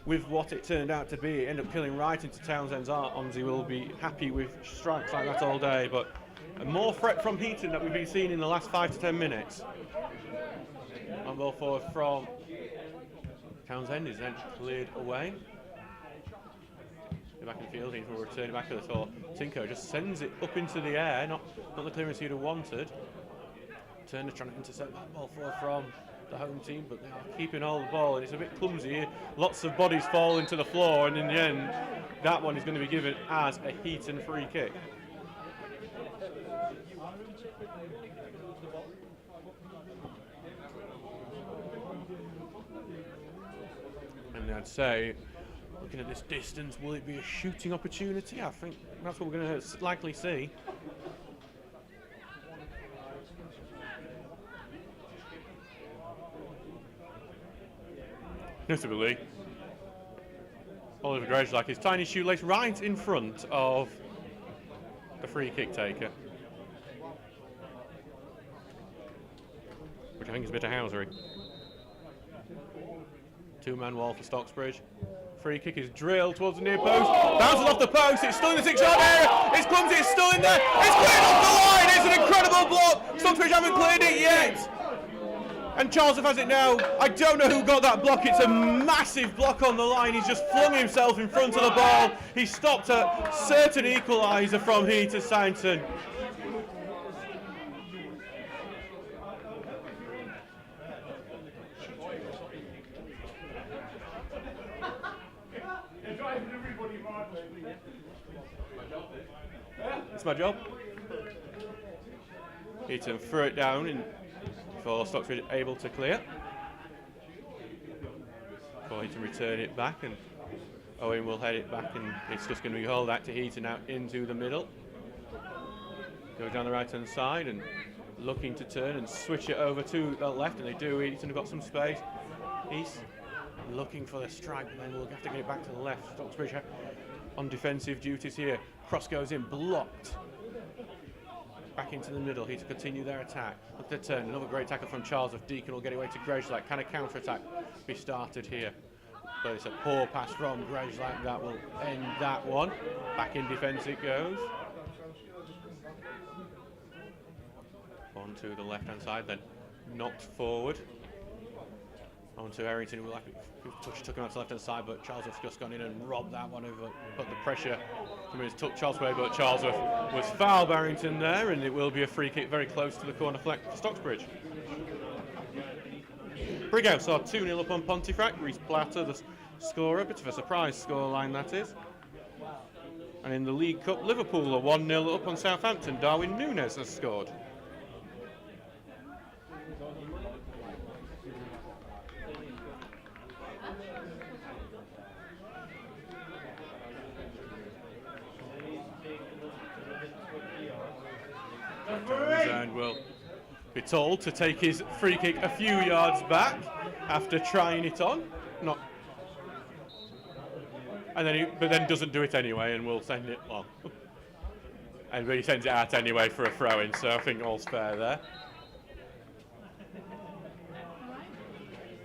with what it turned out to be. It ended up killing right into Townsend's arms. He will be happy with strikes like that all day. But more threat from Heaton that we've been seeing in the last 5 to 10 minutes. On ball forward from Townsend is then cleared away. Back in the field, he will return it back to the floor. Tinko just sends it up into the air, not the clearance he'd have wanted. Turner trying to intercept that ball forward from the home team, but they are keeping hold of the ball, and it's a bit clumsy here. Lots of bodies fall into the floor, and in the end, that one is going to be given as a Heaton free kick. And I'd say, looking at this distance, will it be a shooting opportunity? I think that's what we're going to likely see. Notably, Oliver Grage, like his tiny shoelace right in front of the free kick taker, which I think is a bit of housery. Two-man wall for Stocksbridge. Free kick is drilled towards the near post. Bounces off the post. It's still in the 6-yard area. It's clumsy. It's still in there. It's cleared off the line. It's an incredible block. Stocksbridge haven't cleared it yet. And Charles has it now. I don't know who got that block. It's a massive block on the line. He's just flung himself in front of the ball. He stopped a certain equaliser from Heaton Stannington. It's my job. Heaton threw it down and before Stocksbridge able to clear. Before Heaton return it back, and Owen will head it back, and it's just going to be hauled out to Heaton out into the middle. Go down the right hand side and looking to turn and switch it over to the left, and they do. Heaton have got some space. He's looking for the strike, but then we'll have to get it back to the left. Stocksbridge on defensive duties here. Cross goes in, blocked. Back into the middle, here to continue their attack. Look at the turn, another great tackle from Charles. If Deacon will get away to Grejlak. Can a counter-attack be started here? But it's a poor pass from Grejlak. That will end that one. Back in defence it goes. On to the left-hand side, then knocked forward. On to Errington, who took him out to the left-hand side, but Charlesworth just gone in and robbed that one over, put the pressure from his took Charlesworth, but Charlesworth was fouled Barrington there, and it will be a free kick very close to the corner flag for Stocksbridge. Brighouse are 2-0 up on Pontefract. Reece Platter, the scorer, a bit of a surprise scoreline that is. And in the League Cup, Liverpool are 1-0 up on Southampton. Darwin Núñez has scored. And will be told to take his free kick a few yards back after trying it on, but then doesn't do it anyway, and will send it on. And he sends it out anyway for a throw-in, so I think all's fair there.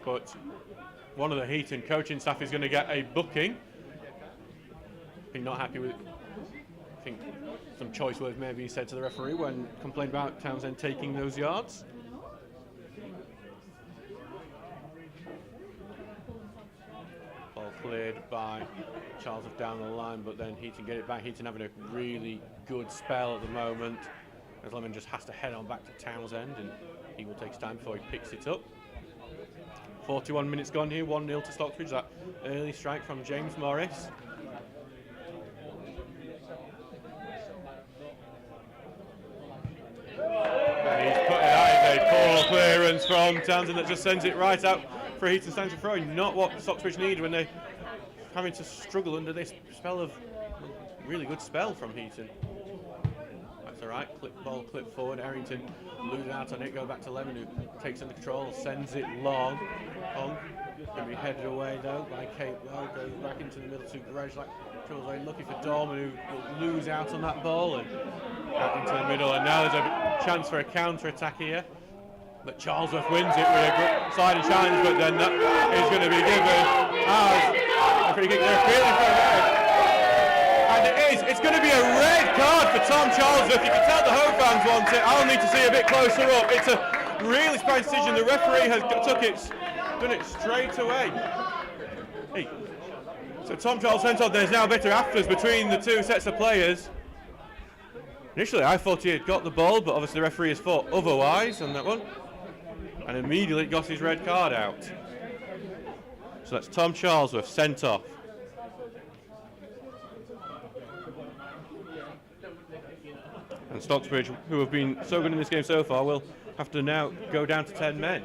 But one of the Heaton coaching staff is going to get a booking. I think not happy with. I think some choice words may be said to the referee when complained about Townsend taking those yards. Ball cleared by Charles down the line, but then Heaton get it back. Heaton having a really good spell at the moment. As Lemon just has to head on back to Townsend, and he will take his time before he picks it up. 41 minutes gone here, 1-0 to Stocksbridge. That early strike from James Morris. Clearance from Townsend that just sends it right out for Heaton Stannington throwing. Not what Stocksbridge need when they're having to struggle under this spell of really good spell from Heaton. That's all right. Ball clip forward. Errington lose out on it. Go back to Lemon, who takes under control, sends it long. Going to be headed away though by Kate Well, goes back into the middle to Grezlak. Very lucky for Dorman, who will lose out on that ball and out into the middle. And now there's a chance for a counter attack here. But Charlesworth wins it with a good sliding challenge, but then that is going to be given as a free kick. They're feeling for a red. And it is. It's going to be a red card for Tom Charlesworth. You can tell the home fans want it. I'll need to see a bit closer up. It's a really surprising decision. The referee has done it straight away. Hey. So Tom Charles sent off. There's now better afters between the two sets of players. Initially I thought he had got the ball, but obviously the referee has thought otherwise on that one. And immediately got his red card out. So that's Tom Charlesworth sent off. And Stocksbridge, who have been so good in this game so far, will have to now go down to 10 men.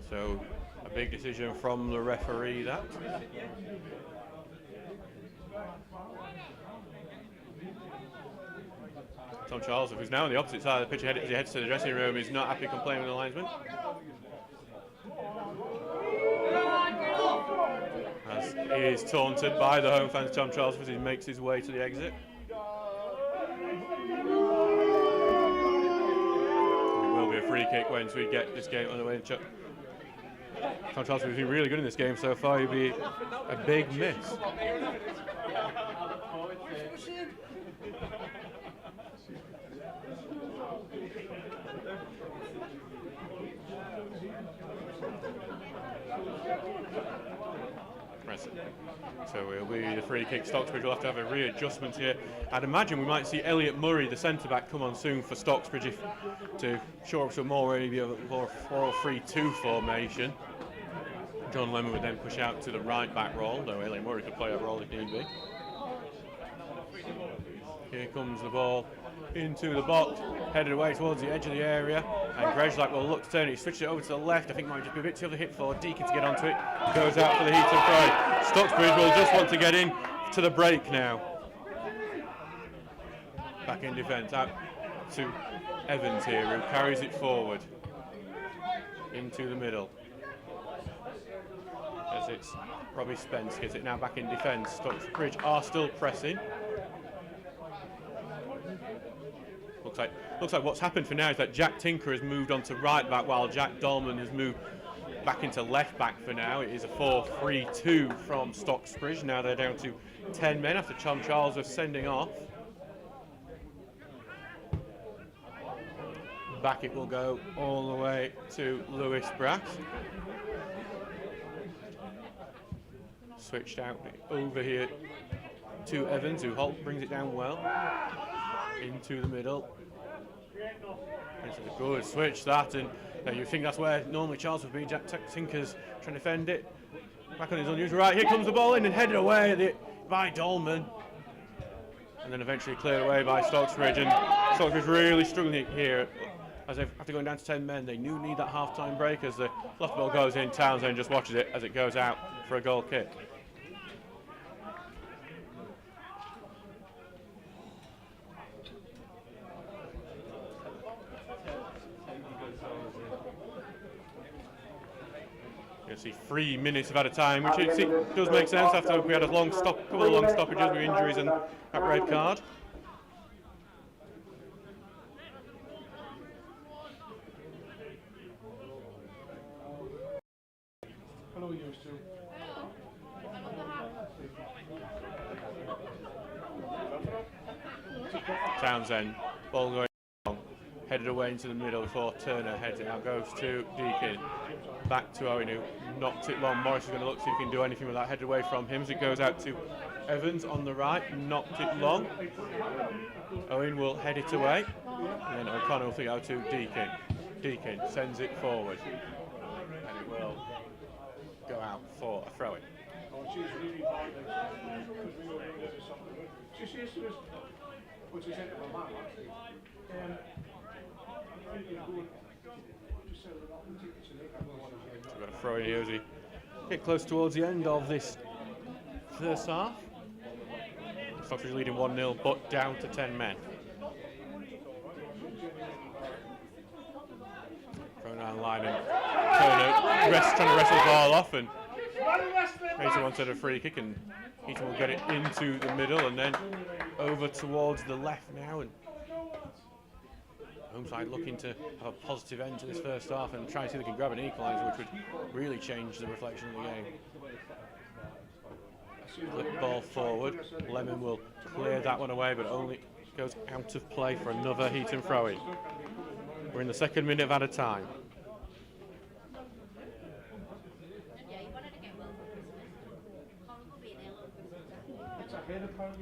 So a big decision from the referee that. Tom Charles, who's now on the opposite side of the pitch as he heads to the dressing room, is not happy complaining with the linesman. As he is taunted by the home fans, Tom Charles, as he makes his way to the exit. It will be a free kick once we get this game underway. Tom Charles has been really good in this game so far. It'll be a big miss. So it'll be the free kick. Stocksbridge will have to have a readjustment here. I'd imagine we might see Elliot Murray, the centre-back, come on soon for Stocksbridge to shore up some more, maybe a 4-3-2 formation. John Lemon would then push out to the right-back role, though Elliot Murray could play a role if need be. Here comes the ball into the box, headed away towards the edge of the area, and Grezlak will look to turn it. He switches it over to the left. I think it might just be a bit too of a hit for Deacon to get onto it. Goes out for the Heaton throw. Stocksbridge will just want to get in to the break now. Back in defence, out to Evans here, who carries it forward into the middle. As it's Robbie Spence gets it now back in defence. Stocksbridge are still pressing. Looks like what's happened for now is that Jack Tinker has moved on to right back while Jack Dolman has moved back into left back for now. It is a 4-3-2 from Stocksbridge. Now they're down to 10 men after Tom Charles was sending off. Back it will go all the way to Lewis Brass. Switched out over here to Evans, who Holt brings it down well into the middle. It's a good switch that, and you think that's where normally Charles would be. Jack Tinker's trying to defend it. Back on his unusual right. Here comes the ball in and headed away by Dolman. And then eventually cleared away by Stocksbridge. And Stocksbridge really struggling here. As after going down to 10 men, they do need that half-time break as the left ball goes in. Townsend just watches it as it goes out for a goal kick. You'll see 3 minutes of added time, which it does make sense after we had a couple of long stoppages with injuries and that red card. Hello, you two. Townsend, ball going long, headed away into the middle before Turner heads it out, goes to Deakin, back to Owen, who knocked it long. Morris is going to look see if he can do anything with that, headed away from him as it goes out to Evans on the right, knocked it long. Owen will head it away, and then O'Connor will think out to Deakin. Deakin sends it forward, and it will go out for a throw-in. So we've got a throw in here as we get close towards the end of this first half. Stocksbridge leading 1-0, but down to 10 men. Thrown down the line and Turner trying to wrestle the ball off, and Heaton wanted a free kick, and Heaton will get it into the middle and then over towards the left now. And home side looking to have a positive end to this first half and try to see if they can grab an equaliser, which would really change the reflection of the game. Flip ball forward. Lemon will clear that one away, but only goes out of play for another Heaton throw-in. We're in the second minute of added time.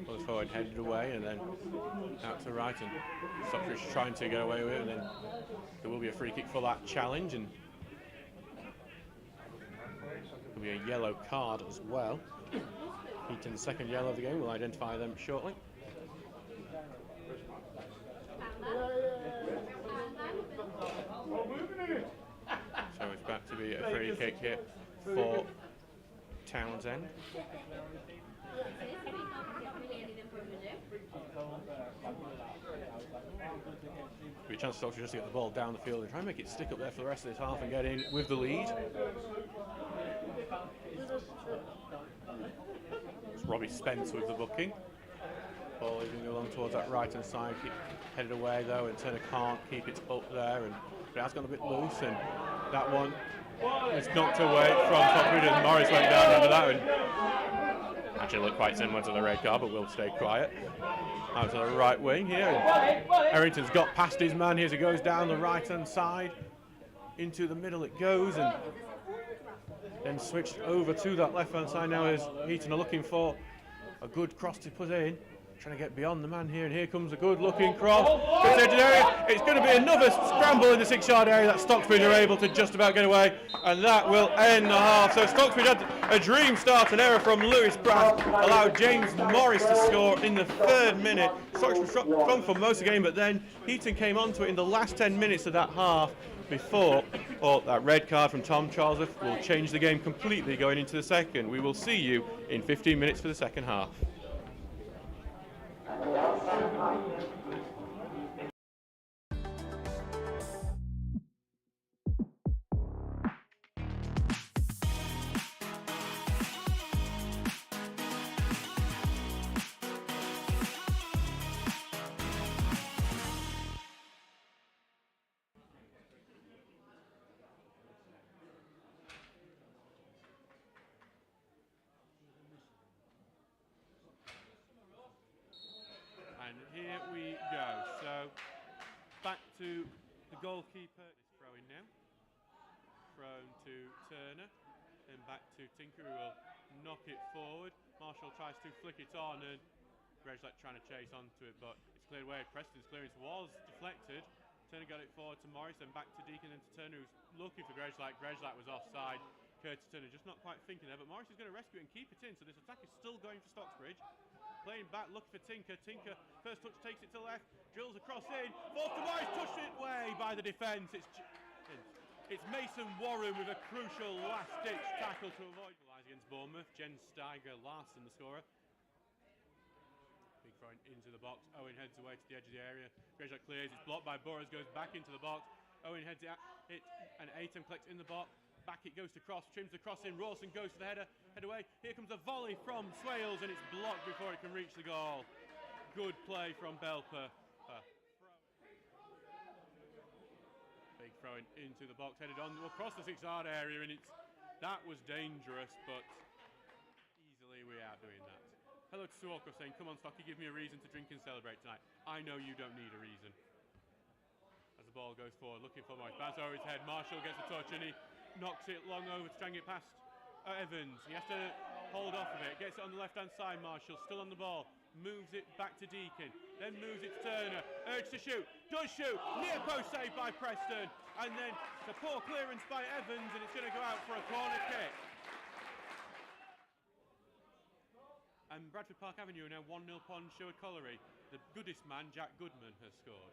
Well, forward headed away and then out to right, and Stocksbridge trying to get away with it, and then there will be a free kick for that challenge, and there'll be a yellow card as well. Heaton's second yellow of the game, we'll identify them shortly. So it's back to be a free kick here for Townsend. Be a chance for Stocksbridge just to get the ball down the field and try and make it stick up there for the rest of this half and get in with the lead. It's Robbie Spence with the booking. Ball is going to go along towards that right hand side, headed away though, and Turner can't keep it up there, and it has gone a bit loose, and that one is knocked away from Stocksbridge, and Morris went down under that one. Actually looked quite similar to the red card, but we'll stay quiet. Out to the right wing here. Errington's got past his man here as he goes down the right hand side. Into the middle it goes, and then switched over to that left hand side now as Heaton are looking for a good cross to put in. Trying to get beyond the man here, and here comes a good looking cross. It's going to be another scramble in the 6-yard area that Stocksbridge are able to just about get away, and that will end the half. So Stocksbridge had a dream start, an error from Lewis Brass allowed James Morris to score in the 3rd minute. Stocksbridge strong for most of the game, but then Heaton came onto it in the last 10 minutes of that half before that red card from Tom Charlesworth will change the game completely going into the second. We will see you in 15 minutes for the second half. And here we go. So back to the goalkeeper. It's throwing now. Thrown to Turner. Then back to Tinker, who will knock it forward. Marshall tries to flick it on, and Grezlak trying to chase onto it, but it's cleared away. Preston's clearance was deflected. Turner got it forward to Morris, then back to Deacon, then to Turner, who's looking for Grezlak. Grezlak was offside. Curtis Turner just not quite thinking there, but Morris is going to rescue it and keep it in, so this attack is still going for Stocksbridge. Playing back, looking for Tinker. Tinker, first touch, takes it to the left, drills across in. Falls to Morris, pushed it away by the defence. It's Mason Warren with a crucial last-ditch tackle to avoid against Bournemouth. Jen Steiger Larson, the scorer. Big throw into the box. Owen heads away to the edge of the area. Grezlak clears. It's blocked by Burrows. Goes back into the box. Owen heads it, and Aitam collects in the box. Back it goes to cross, trims the cross in. Rawson goes to the head away. Here comes a volley from Swales, and it's blocked before it can reach the goal. Good play from Belper. Big throw into the box, headed on across the 6-yard area, and that was dangerous, but easily we are doing that. Hello to Suoko saying, come on Stocky, give me a reason to drink and celebrate tonight. I know you don't need a reason. As the ball goes forward, looking for Morris. Bounce over his head, Marshall gets a touch, and he knocks it long over to try and get past Evans. He has to hold off of it. Gets it on the left-hand side, Marshall, still on the ball. Moves it back to Deacon. Then moves it to Turner. Urge to shoot. Does shoot. Near post saved by Preston. And then it's a poor clearance by Evans, and it's going to go out for a corner kick. And Bradford Park Avenue now 1-0 upon Sherwood Colliery. The goodest man, Jack Goodman, has scored.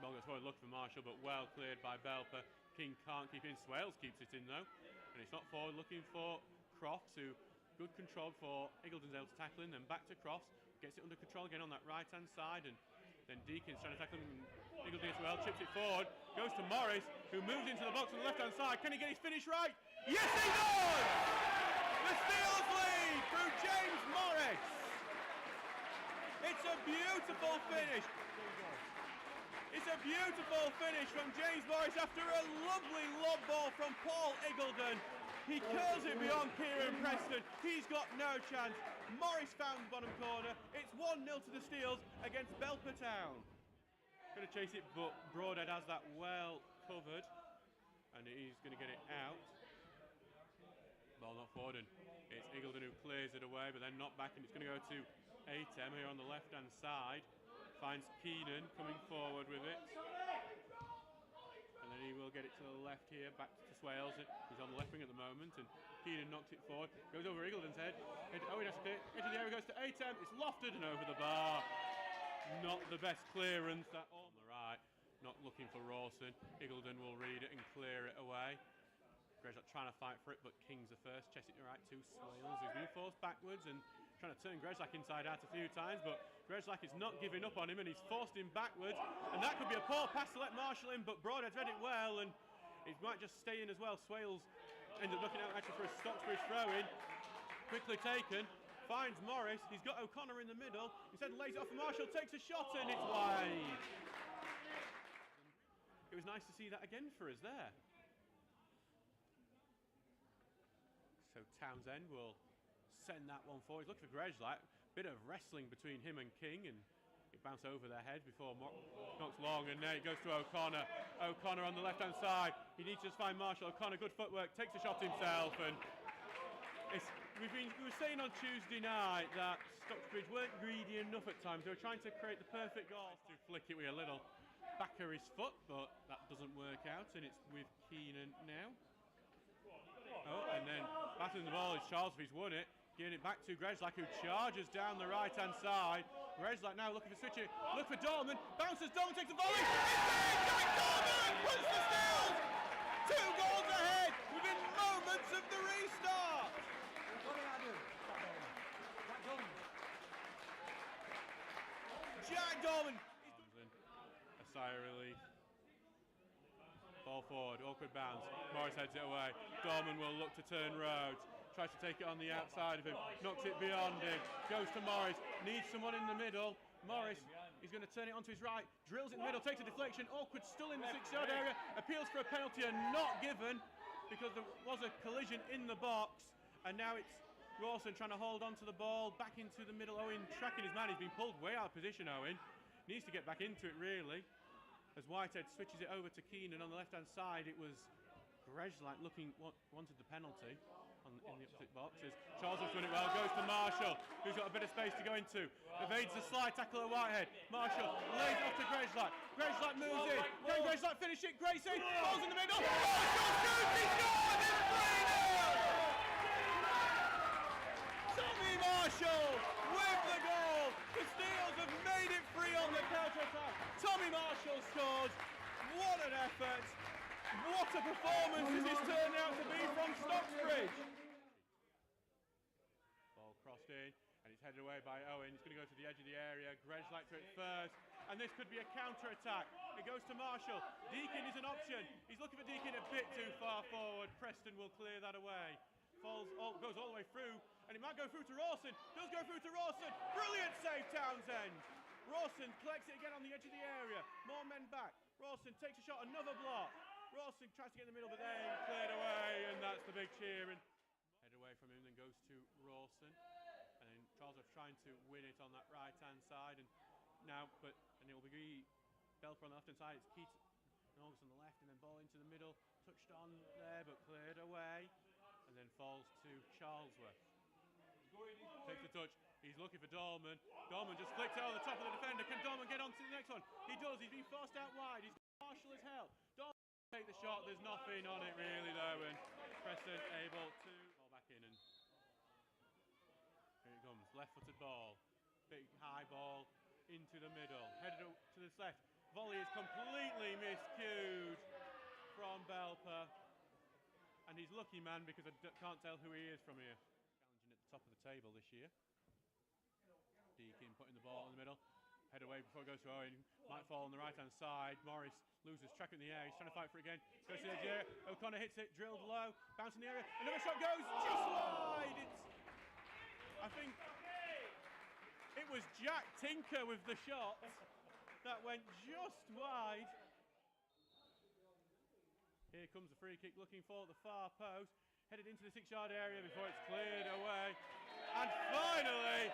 Ball goes forward, look for Marshall, but well cleared by Belper. King can't keep in. Swales keeps it in though, and it's not forward, looking for Crofts, who good control for Eagleton's able to tackle him, then back to Crofts, gets it under control again on that right hand side, and then Deakin's trying to tackle him. Eagleton as well, chips it forward, goes to Morris, who moves into the box on the left hand side. Can he get his finish right? Yes, he does! The Steels lead through James Morris. It's a beautiful finish. It's a beautiful finish from James Morris after a lovely lob ball from Paul Eagleton. He curls it beyond Kieran Preston. He's got no chance. Morris found the bottom corner. It's 1-0 to the Steels against Belper Town. Going to chase it, but Broadhead has that well covered, and he's going to get it out. Ball not forward, and it's Eagleton who clears it away, but then not back, and it's going to go to Atem here on the left-hand side. Finds Keenan coming forward with it. And then he will get it to the left here, back to Swales. He's on the left wing at the moment, and Keenan knocks it forward. Goes over Eagleton's head. Oh, he has to clear. Into the area goes to Atem. It's lofted and over the bar. Not the best clearance. That on the right. Not looking for Rawson. Eagleton will read it and clear it away. Greshlock trying to fight for it, but King's the first. Chest it right to Swales, who's been forced backwards and trying to turn Greshlock inside out a few times, but Greshlock is not giving up on him, and he's forced him backwards, and that could be a poor pass to let Marshall in, but Broadhead's read it well, and it might just stay in as well. Swales ended up looking out actually for a Stocksbridge throw-in. Quickly taken, finds Morris, he's got O'Connor in the middle, instead lays it off, and Marshall takes a shot, and it's wide. It was nice to see that again for us there. So Townsend will send that one forward. He's looking for Greshlock. Bit of wrestling between him and King, and it bounced over their heads before knocks long, and then it goes to O'Connor. O'Connor on the left-hand side. He needs to just find Marshall. O'Connor, good footwork, takes a shot himself, and we were saying on Tuesday night that Stocksbridge weren't greedy enough at times. They were trying to create the perfect goal to flick it with a little back of his foot, but that doesn't work out, and it's with Keenan now. Oh, and then battling the ball is Charles, if he's won it. Giving it back to Greshlock, who charges down the right-hand side. Greshlock now looking for switching. Look for Dolman. Bounces, Dolman takes the volley. It's in! Jack Dolman puts the Steels 2 goals ahead within moments of the restart. What did I do? Jack Dolman. A sigh of relief. Ball forward, awkward bounce. Morris heads it away. Dolman will look to turn roads. Tries to take it on the outside of him. Knocks it beyond him. Goes to Morris. Needs someone in the middle. Morris, he's going to turn it onto his right. Drills it in the middle. Takes a deflection. Awkward still in the 6-yard area. Appeals for a penalty and not given because there was a collision in the box. And now it's Rawson trying to hold on to the ball. Back into the middle. Owen tracking his man. He's been pulled way out of position, Owen. Needs to get back into it, really. As Whitehead switches it over to Keenan on the left-hand side, it was Greshlock wanted the penalty in the opposite boxes. Charles has done it well, goes to Marshall, who's got a bit of space to go into. Evades the slide tackle of Whitehead. Marshall lays off to Greshlock. Greshlock moves in. Can Greshlock finish it? Great save. Falls in the middle. He scored! It's Tommy Marshall with the goal. The Steels have made it free on the counter-attack. Tommy Marshall scores. What an effort. What a performance this has turned out to be from Stocksbridge. Ball crossed in, and it's headed away by Owen. He's going to go to the edge of the area. Greshlock to it first, and this could be a counter-attack. It goes to Marshall. Deakin is an option. He's looking for Deakin a bit too far forward. Preston will clear that away. Goes all the way through, and it might go through to Rawson. Does go through to Rawson. Brilliant save, Townsend. Rawson collects it again on the edge of the area. More men back. Rawson takes a shot, another block. Rawson tries to get in the middle, but then cleared away, and that's the big cheer. And head away from him, then goes to Rawson. And then Charles are trying to win it on that right-hand side. And now, and it will be Belper on the left-hand side. It's Keaton and August on the left, and then ball into the middle. Touched on there, but cleared away. And then falls to Charlesworth. Takes the touch. He's looking for Dolman. Dolman just flicks it over the top of the defender. Can Dolman get on to the next one? He does. He's been forced out wide. He's got Marshall as help. Dolman take the shot. There's nothing on it really though, and Preston able to ball back in, and here it comes. Left-footed ball. Big high ball into the middle. Headed up to the left. Volley is completely miscued from Belper. And he's lucky, man, because I can't tell who he is from here. Challenging at the top of the table this year. Deakin putting the ball in the middle. Head away before it goes to Owen. Might fall on the right-hand side. Morris loses track in the air. He's trying to fight for it again. Goes to the edge here. O'Connor hits it. Drilled low. Bounce in the area. Another shot goes just wide. I think it was Jack Tinker with the shot that went just wide. Here comes the free kick looking for the far post. Headed into the 6-yard area before it's cleared away. And finally,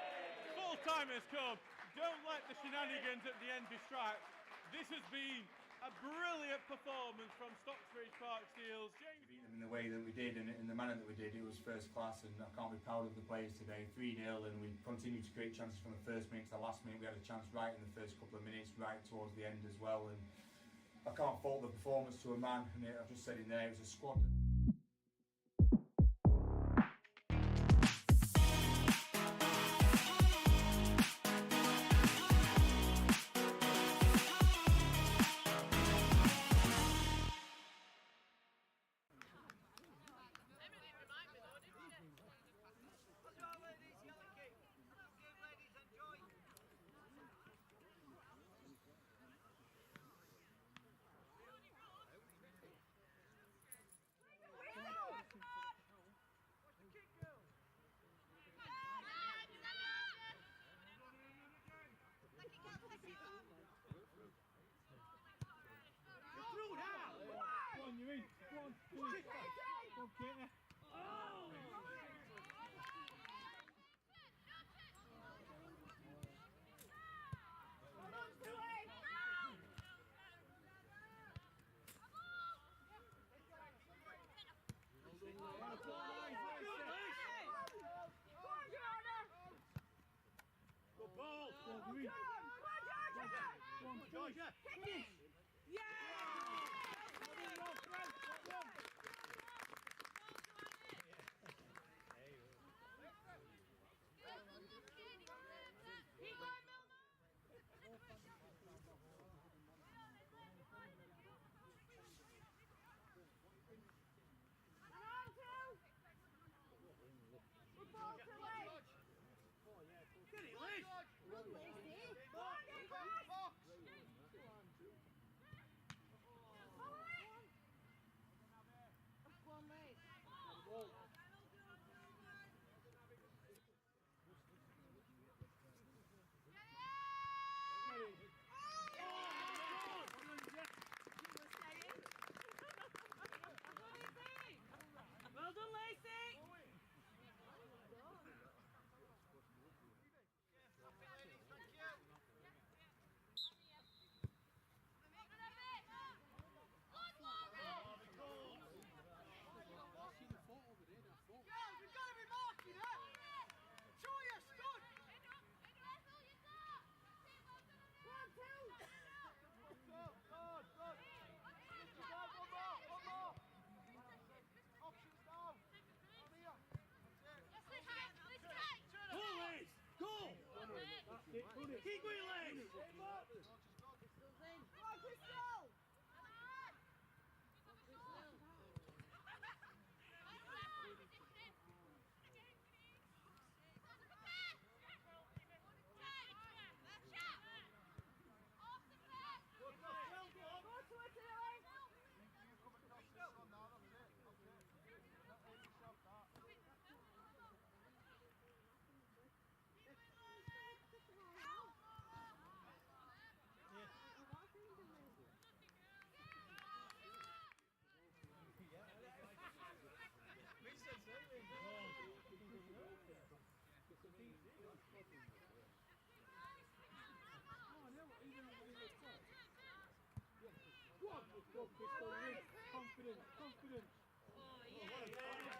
full time has come. Don't let the shenanigans at the end distract. This has been a brilliant performance from Stocksbridge Park Steels. Beat them in the way that we did and in the manner that we did, it was first class, and I can't be proud of the players today. 3-0, and we continued to create chances from the first minute to the last minute. We had a chance right in the first couple of minutes, right towards the end as well. And I can't fault the performance to a man, and I've just said in there, it was a squad. Go on, you're in. Go on, go on. Go on, Katie. Good ball! Go on, you're in. Go on, Georgia. Yeah! Get it, Liz! Run, Lacey! Go on, get box! Go on, Liz! Well done, Lacey! We've got to be marking it! Show you stood! One, two! Good. One more! Options now! On here! Go, Liz! Go! Keep going, Liz! Go on, Crystal! Go, Crystal, you're in. Confident. Oh, yeah!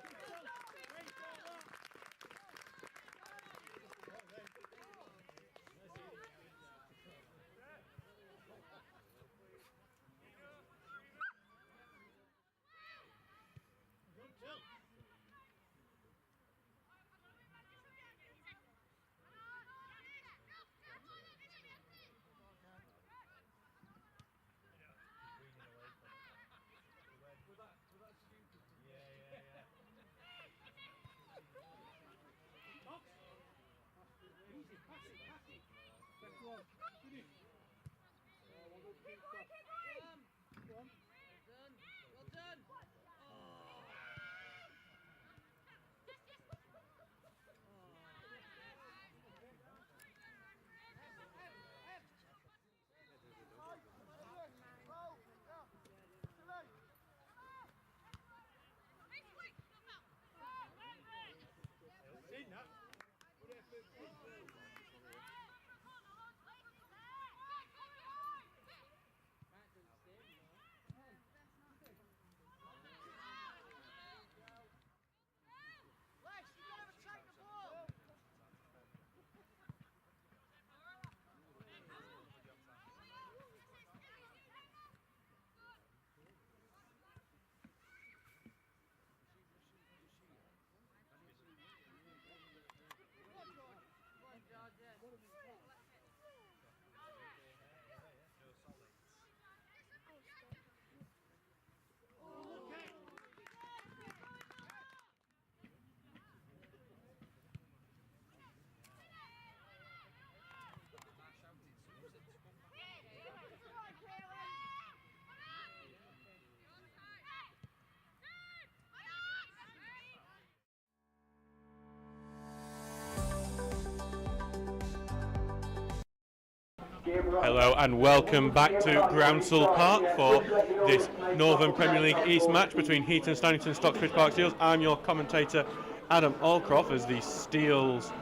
Hello and welcome back to Groundsel Park for this Northern Premier League East match between Heaton Stannington and Stocksbridge Park Steels. I'm your commentator Adam Allcroft, as the Steels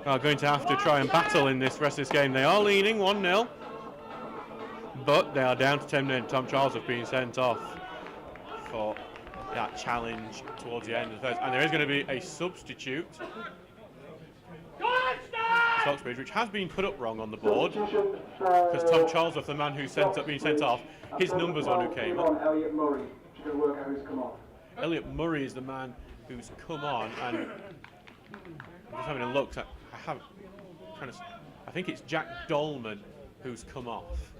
are going to have to try and battle in this rest of this game. They are leading 1-0, but they are down to 10 minutes. Tom Charles has been sent off for that challenge towards the end of the first, and there is going to be a substitute. Stocksbridge, which has been put up wrong on the board, because Tom Charlesworth, the man who's been sent off, his number's one who came on. Elliot Murray. Just going to work out who's come on. Elliot Murray is the man who's come on, and I'm just having a look. I think it's Jack Dolman who's come off.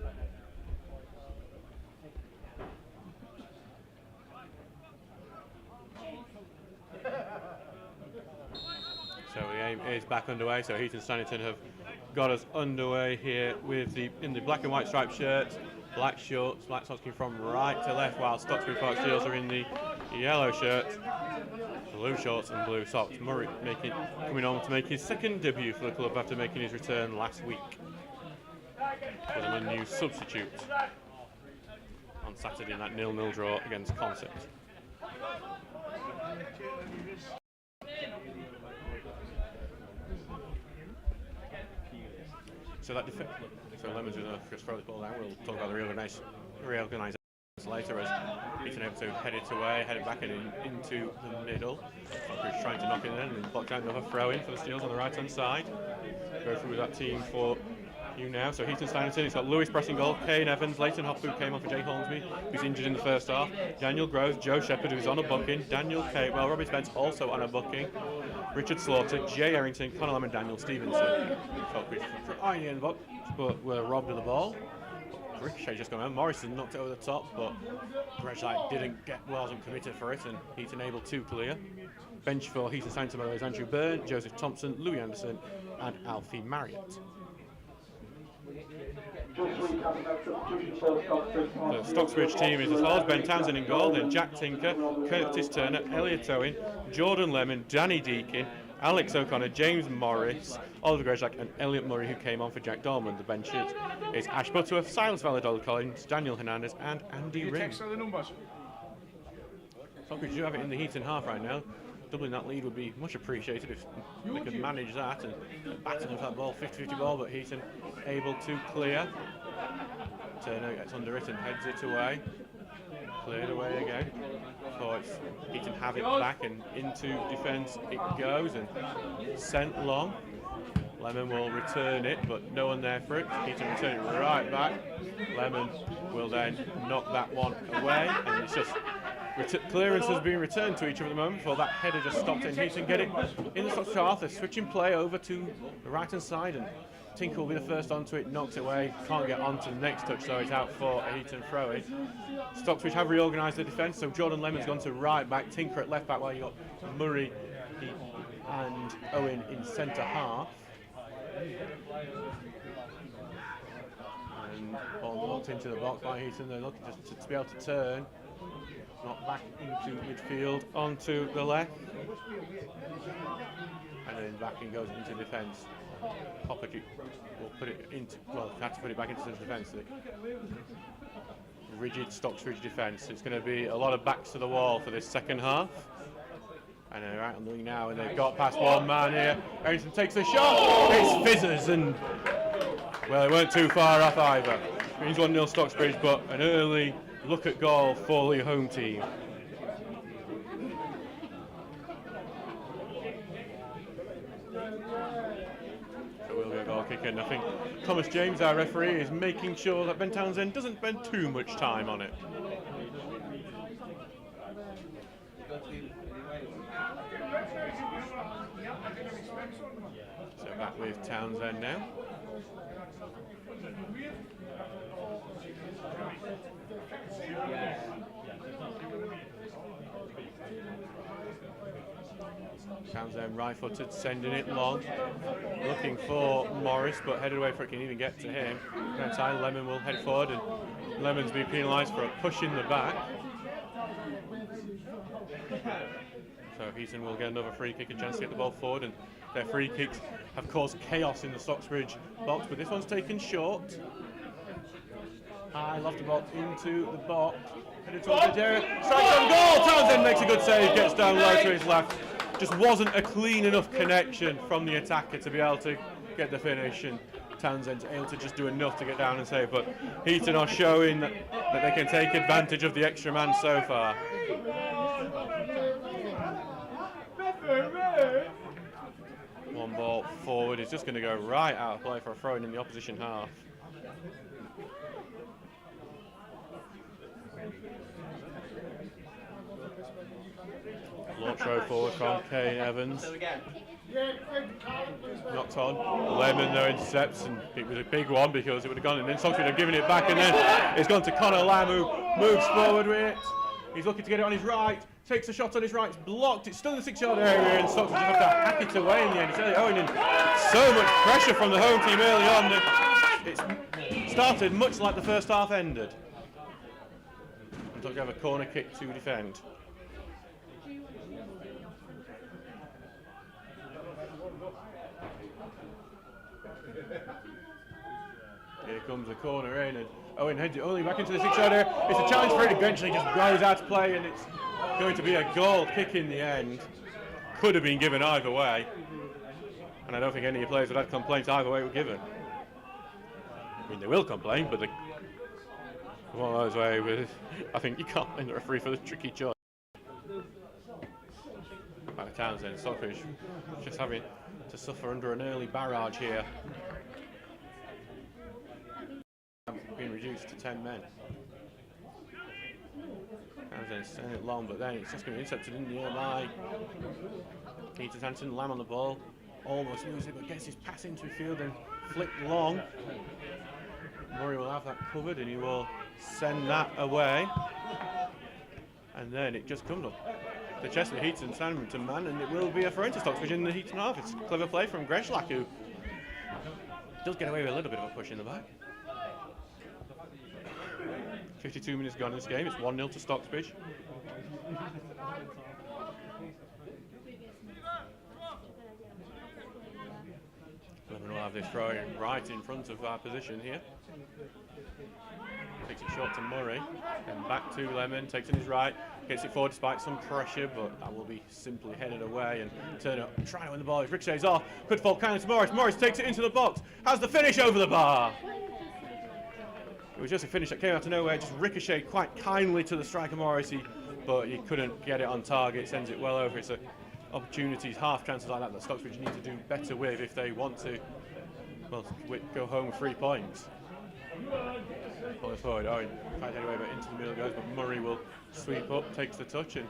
So the game is back underway. So Heaton Stannington have got us underway here with in the black and white striped shirts, black shorts, black socks from right to left, while Stocksbridge Park Steels are in the yellow shirts, blue shorts and blue socks. Murray coming on to make his second debut for the club after making his return last week. With a new substitute on Saturday in that 0-0 draw against Concept. So Lemon's going to just throw this ball down. We'll talk about the reorganisation later, as Heaton able to head it back and into the middle. Stockbridge trying to knock it in and block out another throw in for the Steels on the right hand side. Go through with that team for you now. So Heaton Stannington, it's got Lewis pressing goal, Kane Evans, Leighton Hopwood came on for Jay Hornsby, who's injured in the first half, Daniel Groves, Joe Shepherd, who's on a booking, Daniel Catewell, Robbie Spence also on a booking, Richard Slaughter, Jay Errington, Conor Lamb and Daniel Stevenson. Stockbridge trying in the box, but were robbed of the ball. Ricochet just gone out. Morrison knocked it over the top, but Greshlight wasn't committed for it, and Heaton able to clear. Bench for Heaton Stannington, by the way, is Andrew Byrne, Joseph Thompson, Louis Anderson, and Alfie Marriott. The Stocksbridge team is as follows: Ben Townsend in goal, then Jack Tinker, Curtis Turner, Elliot Owen, Jordan Lemon, Danny Deakin, Alex O'Connor, James Morris, Oliver Greshak and Elliot Murray, who came on for Jack Dolman. The benches is Ash Butterworth, Silas Valladolid Collins, Daniel Hernandez and Andy Ring. Stockbridge do have it in the Heaton half right now. Doubling that lead would be much appreciated if they could manage that and battling for that ball, 50-50 ball, but Heaton able to clear. Turner gets under it and heads it away. Cleared away again. So Heaton have it back and into defence it goes and sent long. Lemon will return it, but no one there for it. Heaton return it right back. Lemon will then knock that one away, and it's just clearance has been returned to each other at the moment before that header just stopped in. Heaton get it in the Stocksbridge half. They're switching play over to the right hand side, and Tinker will be the first onto it, knocks it away, can't get on to the next touch, so it's out for a Heaton throw in. Stocksbridge have reorganised the defence, so Jordan Lemon's gone to right back, Tinker at left back, while you got Murray and Owen in centre half. And ball locked into the box by Heaton. They're looking just to be able to turn. Not back into midfield, onto the left. And then back and goes into defence. Popper will put it into, well, had to put it back into the defence. Rigid Stocksbridge defence. It's going to be a lot of backs to the wall for this second half. And they're out on the wing now, and they've got past one man here. Harrison takes the shot. It's fizzes, and well, they weren't too far off either. It means 1-0 Stocksbridge, but an early look at goal for the home team. So we'll get a goal kick in. I think Thomas James, our referee, is making sure that Ben Townsend doesn't spend too much time on it. So back with Townsend now. Townsend right-footed, sending it long, looking for Morris, but headed away before it can even get to him. Outside, Lemon will head forward, and Lemon's been penalised for a push in the back. So Heaton will get another free kick, a chance to get the ball forward, and their free kicks have caused chaos in the Stocksbridge box, but this one's taken short. High lofted ball into the box, headed towards the area, strikes on goal. Townsend makes a good save, gets down low to his left. Just wasn't a clean enough connection from the attacker to be able to get the finish, and Townsend's able to just do enough to get down and save. But Heaton are showing that they can take advantage of the extra man so far. One ball forward is just going to go right out of play for a throw in the opposition half. Launch throw forward from Kane Evans. Knocked on. Lemon though intercepts, and it was a big one because it would have gone in. Then Stocksbridge have given it back, and then it's gone to Connor Lamb, who moves forward with it. He's looking to get it on his right. Takes a shot on his right. It's blocked. It's still in the 6-yard area, and Stocksbridge have to hack it away in the end. It's early Owen, and so much pressure from the home team early on that it's started much like the first half ended. And Stocksbridge have a corner kick to defend. Here comes the corner in, and Owen heads it only back into the 6-yard area. It's a challenge for it. Eventually just goes out to play, and it's going to be a goal kick in the end. Could have been given either way, and I don't think any of the players would have complaints either way were given. I mean, they will complain, but one of those ways with, I think you can't blame the referee for the tricky choice. By Townsend, Stockbridge just having to suffer under an early barrage here. Being reduced to 10 men. Townsend sending it long, but then it's just going to be intercepted in the air by Heaton Stannington. Lamb on the ball, almost loses it, but gets his pass into field and flicked long. Murray will have that covered, and he will send that away. And then it just comes up the chest of Heaton Stannington man, and it will be a throw into Stocksbridge in the Heaton half. It's a clever play from Greslak, who does get away with a little bit of a push in the back. 52 minutes gone in this game. It's 1-0 to Stocksbridge. Lemon will have this throw right in front of our position here. Takes it short to Murray, then back to Lemon, takes in his right, gets it forward despite some pressure, but that will be simply headed away, and Turner trying to win the ball. It ricochets off, could fall kindly to Morris. Morris takes it into the box, has the finish over the bar. It was just a finish that came out of nowhere, just ricocheted quite kindly to the striker Morrissey, but he couldn't get it on target, sends it well over. It's opportunities, half chances like that that Stocksbridge need to do better with if they want to, well, go home with 3 points. Pulling forward, Owen tried to head away, but into the middle goes, but Murray will sweep up, takes the touch, and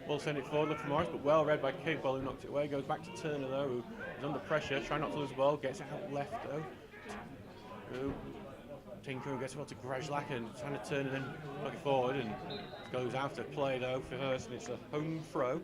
will send it forward, look for Morris, but well read by Kigball, who knocked it away. Goes back to Turner though, who is under pressure, trying not to lose the ball, gets it out left though. Tinker gets well to Greslak and trying to turn and then look it forward, and goes out to play though for Hurst, and it's a home throw.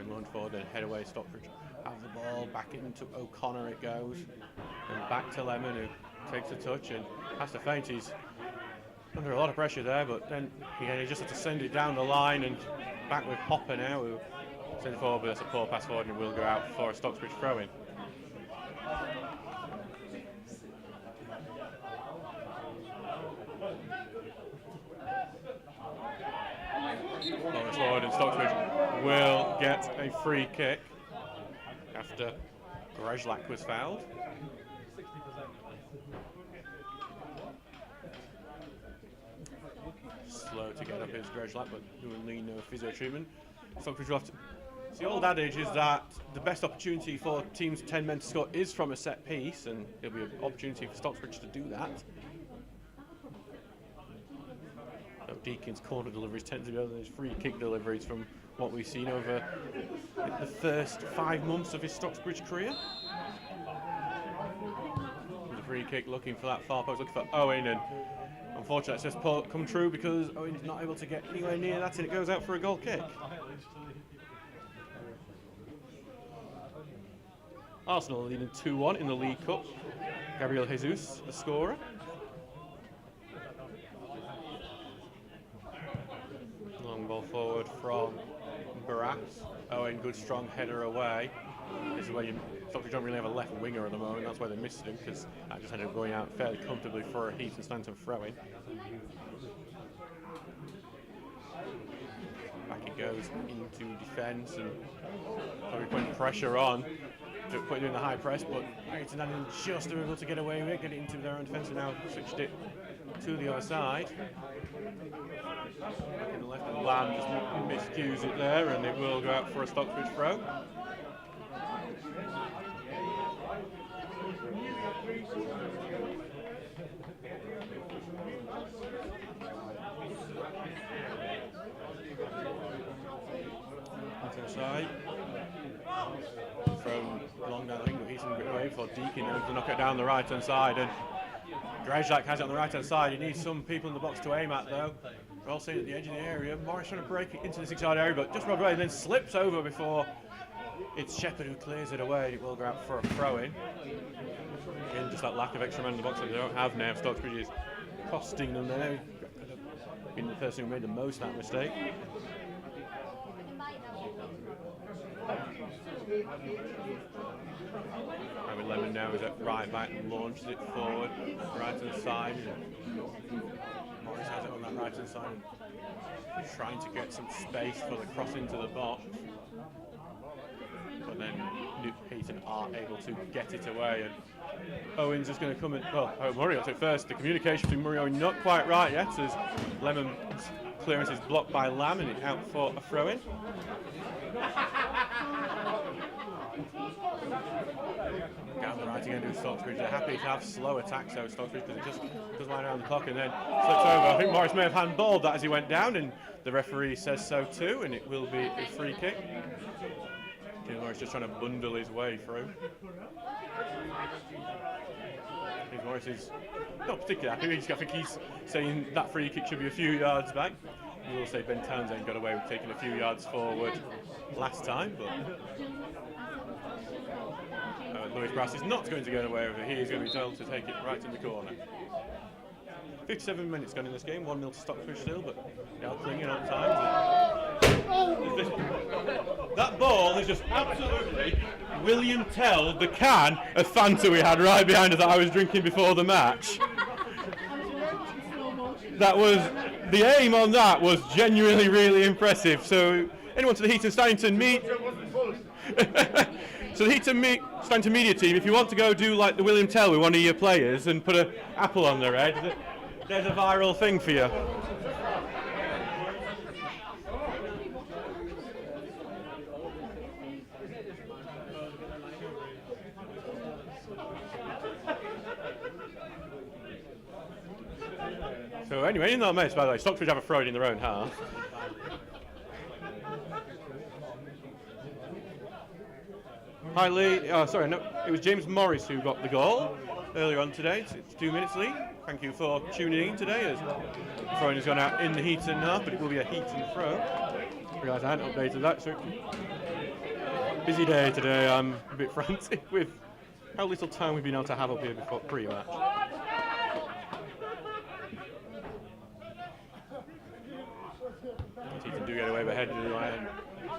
Owen launch forward, then head away. Stocksbridge have the ball, back into O'Connor it goes, and back to Lemon, who takes a touch and has to feint. He's under a lot of pressure there, but then he just had to send it down the line, and back with Hopper now, who sends it forward, but that's a poor pass forward and will go out for a Stocksbridge throw-in. Lawrence forward, and Stocksbridge will get a free kick after Grezlak was fouled. Slow to get up his Grezlak, but he will need no physio treatment. Stocksbridge will have to. The old adage is that the best opportunity for teams 10 men to score is from a set piece, and there'll be an opportunity for Stocksbridge to do that. Deacon's corner deliveries tend to be other than his free kick deliveries from what we've seen over the first 5 months of his Stocksbridge career. The free kick looking for that far post, looking for Owen, and unfortunately it's just come true because Owen's not able to get anywhere near that, and it goes out for a goal kick. Arsenal leading 2-1 in the League Cup. Gabriel Jesus, the scorer. Long ball forward from Barras. Owen, good strong header away. This is where Stockbridge don't really have a left winger at the moment. That's why they missed him, because that just ended up going out fairly comfortably for a Heaton Stannington throw-in. Back it goes into defence, and probably putting pressure on, doing the high press, but Heaton Stannington just able to get away with it, get it into their own defence, and now switched it to the other side. Back in the left, and Lamb just miscues it there, and it will go out for a Stocksbridge throw. Into the side. Thrown long down, I think Heaton got away for Deakin to knock it down the right hand side, and Grezlak has it on the right hand side. He needs some people in the box to aim at though. We're all sitting at the edge of the area. Morris trying to break it into the 6-yard area, but just robbed away and then slips over before it's Shepherd who clears it away. It will go out for a throw-in. Again, just that lack of extra man in the box that they don't have now. Stocksbridge is costing them there. Could have been the person who made the most of that mistake. Robert Lemon now is at right back and launches it forward, right hand side. Morris has it on that right hand side, trying to get some space for the cross into the box. But then Heaton are able to get it away, and Owen's just going to come in. Well, Murray got it first. The communication between Murray and Owen not quite right yet, as Lemon's clearance is blocked by Lamb, and it's out for a throw-in. Down the right again to Stocksbridge. They're happy to have slow attacks though, Stocksbridge, because it just goes right around the clock and then slips over. I think Morris may have handballed that as he went down, and the referee says so too, and it will be a free kick. Morris just trying to bundle his way through. Morris is not particularly happy. I think he's saying that free kick should be a few yards back. We will say Ben Townsend got away with taking a few yards forward last time, but Lewis Brass is not going to go away with it. He is going to be told to take it right in the corner. 57 minutes gone in this game, 1-0 to Stocksbridge still, but they are clinging on times. That ball is just absolutely William Tell, the can of Fanta we had right behind us that I was drinking before the match. That was, the aim on that was genuinely really impressive. So anyone to the Heaton Stannington So the Heaton Stannington media team, if you want to go do like the William Tell with one of your players and put an apple on their head, there's a viral thing for you. So anyway, in that mess, by the way, Stocksbridge have a throw in their own half. Hi Lee, sorry, no, it was James Morris who got the goal earlier on today. It's 2 minutes, Lee. Thank you for tuning in today, as the throwing has gone out in the Heaton half, but it will be a Heaton throw. I realise I hadn't updated that, so Busy day today. I'm a bit frantic with how little time we've been able to have up here before pre-match. Heaton do get away with heading and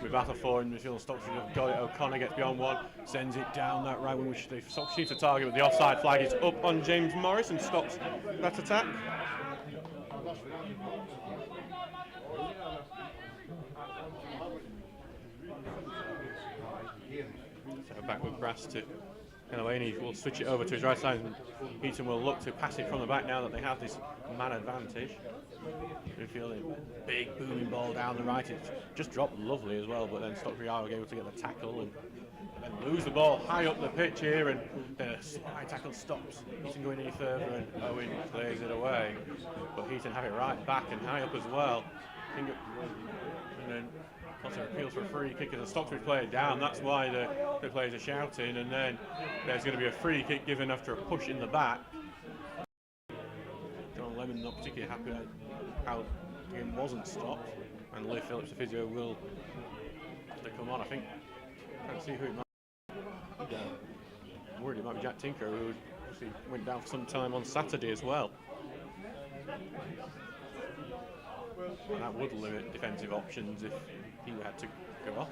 with battle four in midfield. Stocksbridge have got it. O'Connor gets beyond one, sends it down that right wing, which they seem to target, but the offside flag is up on James Morris and stops that attack. So back with Brass to away, and he will switch it over to his right side, and Heaton will look to pass it from the back now that they have this man advantage. Midfield, a big booming ball down the right. It's just dropped lovely as well, but then Stocksbridge are able to get the tackle and lose the ball high up the pitch here, and then a slide tackle stops Heaton going any further, and Owen clears it away. But Heaton have it right back and high up as well. And then lots of appeals for a free kick as a Stocksbridge player down. That's why the players are shouting, and then there's going to be a free kick given after a push in the back. John Lemon not particularly happy at how the game wasn't stopped, and Lee Phillips, the physio, will have to come on. I think I can't see who it might be. I'm worried it might be Jack Tinker, who obviously went down for some time on Saturday as well. And that would limit defensive options if he had to go off.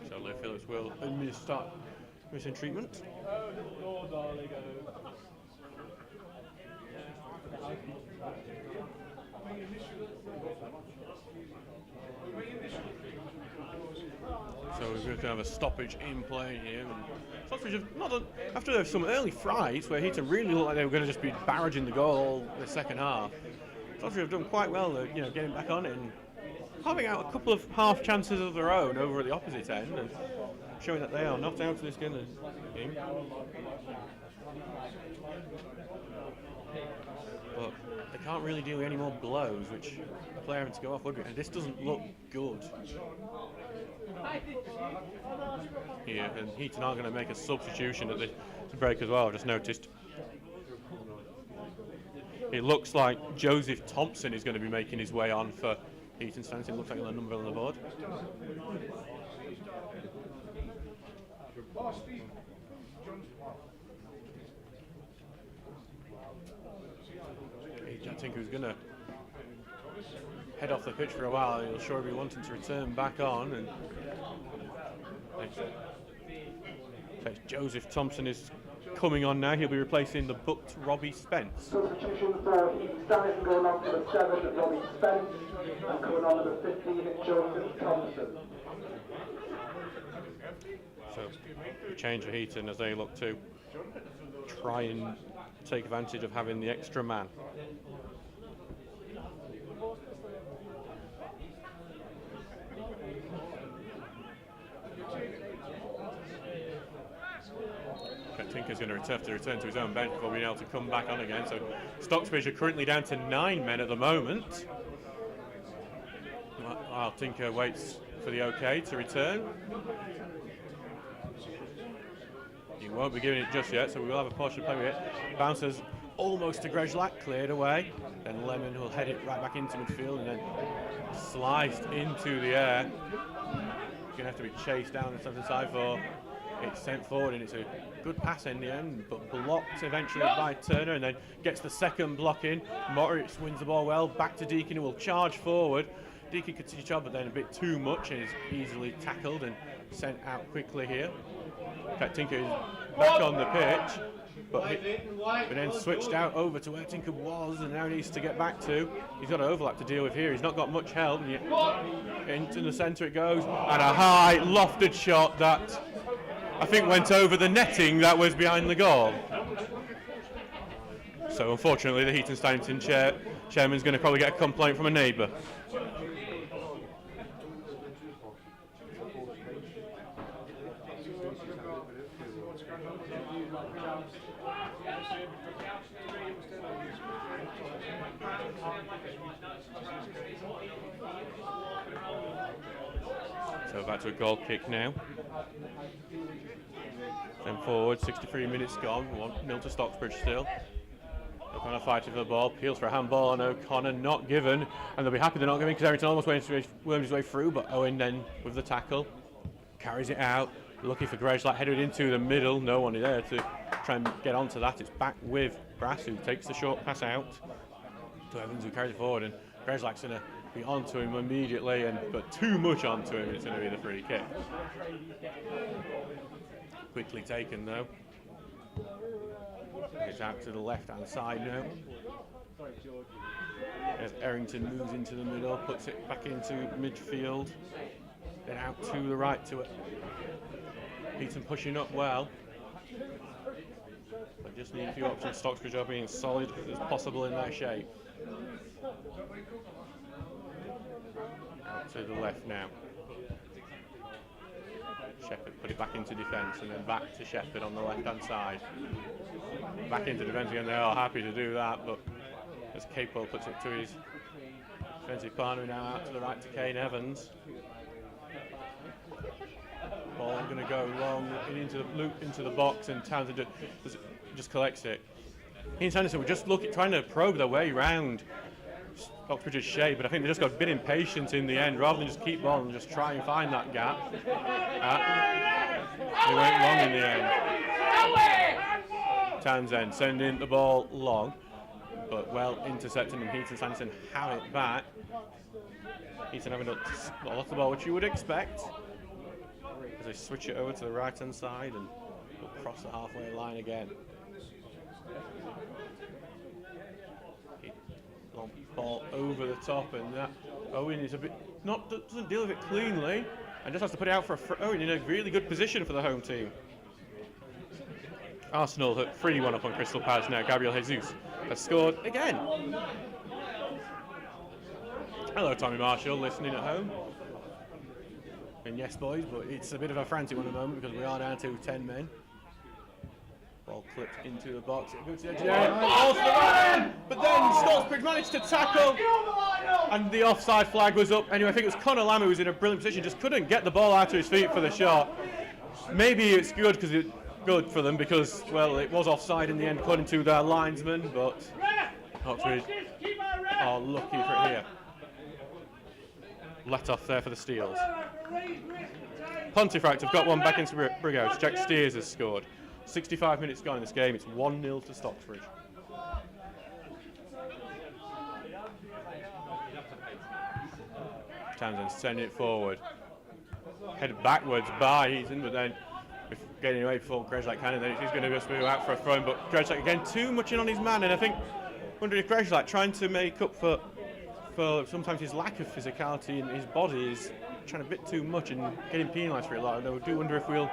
So Lee Phillips will start missing treatment. So we're going to have a stoppage in play here. And Stocksbridge have not done, after some early frights where Heaton really looked like they were going to just be barraging the goal the second half. Stocksbridge have done quite well, getting back on it and having out a couple of half chances of their own over at the opposite end and showing that they are not out of this game. But they can't really deal with any more blows, which a player having to go off would be, and this doesn't look good. Here, and Heaton are going to make a substitution at the break as well. I just noticed. It looks like Joseph Thompson is going to be making his way on for Heaton Stannington. Looks like a number on the board. I think who's going to head off the pitch for a while. He'll sure be wanting to return back on, and Joseph Thompson is coming on now. He'll be replacing the booked Robbie Spence. Substitution for Heaton Stannington going on to the 7, Robbie Spence, and coming on to the 15, Joseph Thompson. So a change for Heaton as they look to try and take advantage of having the extra man. Tinker's going to have to return to his own bench before being able to come back on again. So Stocksbridge are currently down to 9 men at the moment. While Tinker waits for the OK to return. He won't be giving it just yet, so we will have a portion of play with it. Bounces almost to Grezlak, cleared away. Then Lemon will head it right back into midfield and then sliced into the air. Going to have to be chased down the centre side for it's sent forward, and it's a good pass in the end, but blocked eventually by Turner, and then gets the second block in. Moritz wins the ball well, back to Deakin, who will charge forward. Deakin could see job, but then a bit too much, and is easily tackled and sent out quickly here. Tinker is back on the pitch, but then switched out over to where Tinker was, and now needs to get back to. He's got an overlap to deal with here. He's not got much help, and yet into the centre it goes, and a high lofted shot that I think went over the netting that was behind the goal. So unfortunately the Heaton Stannington chairman's going to probably get a complaint from a neighbour. So back to a goal kick now. Then forward, 63 minutes gone, 1-0 to Stocksbridge still. O'Connor fighting for the ball, peels for a handball on O'Connor, not given, and they'll be happy they're not giving because Errington almost wormed his way through, but Owen then with the tackle carries it out, looking for Grejlak, headed into the middle, no one there to try and get onto that. It's back with Brass, who takes the short pass out to Evans, who carries it forward, and Grejlak's going to be onto him immediately, but too much onto him, and it's going to be the free kick. Quickly taken though. It's out to the left-hand side now. As Errington moves into the middle, puts it back into midfield, then out to the right to it. Heaton pushing up well. But just need a few options. Stocksbridge are being solid as possible in their shape. Out to the left now. Shepherd put it back into defence and then back to Shepherd on the left-hand side. Back into defence again, they are happy to do that, but as Capewell puts it to his defensive partner now out to the right to Kane Evans. Ball going to go long into the loop into the box, and Townsend just collects it. Heaton Stannington were just trying to probe their way round Stocksbridge's shape, but I think they just got a bit impatient in the end. Rather than just keep on and just try and find that gap, they went long in the end. Townsend sending the ball long, but well intercepted, and Heaton Stannington have it back. Heaton having a lot of the ball, which you would expect, as they switch it over to the right hand side and will cross the halfway line again. Long ball over the top, and that Owen is a bit doesn't deal with it cleanly, and just has to put it out for Owen in a really good position for the home team. Arsenal at 3-1 up on Crystal Palace now. Gabriel Jesus has scored again. Hello, Tommy Marshall, listening at home. And yes, boys, but it's a bit of a frantic one at the moment because we are down to 10 men. Ball clipped into the box. It goes to the edge of the area. Ball to the right, but then Stocksbridge managed to tackle, and the offside flag was up. Anyway, I think it was Conor Lamb who was in a brilliant position, just couldn't get the ball out of his feet for the shot. Maybe it's good for them because, well, it was offside in the end according to their linesman, but Stocksbridge are lucky for it here. Let off there for the Steels. Pontefract have got one back into Brighouse. Jack Steers has scored. 65 minutes gone in this game. It's 1-0 to Stocksbridge. Townsend sending it forward. Headed backwards by Heaton, but then getting away before Grejlak can, and then he's going to just move out for a throw in, but Grejlak again too much in on his man, and I think wondering if Grejlak trying to make up for sometimes his lack of physicality in his body is trying a bit too much and getting penalised for it a lot. And I do wonder if we'll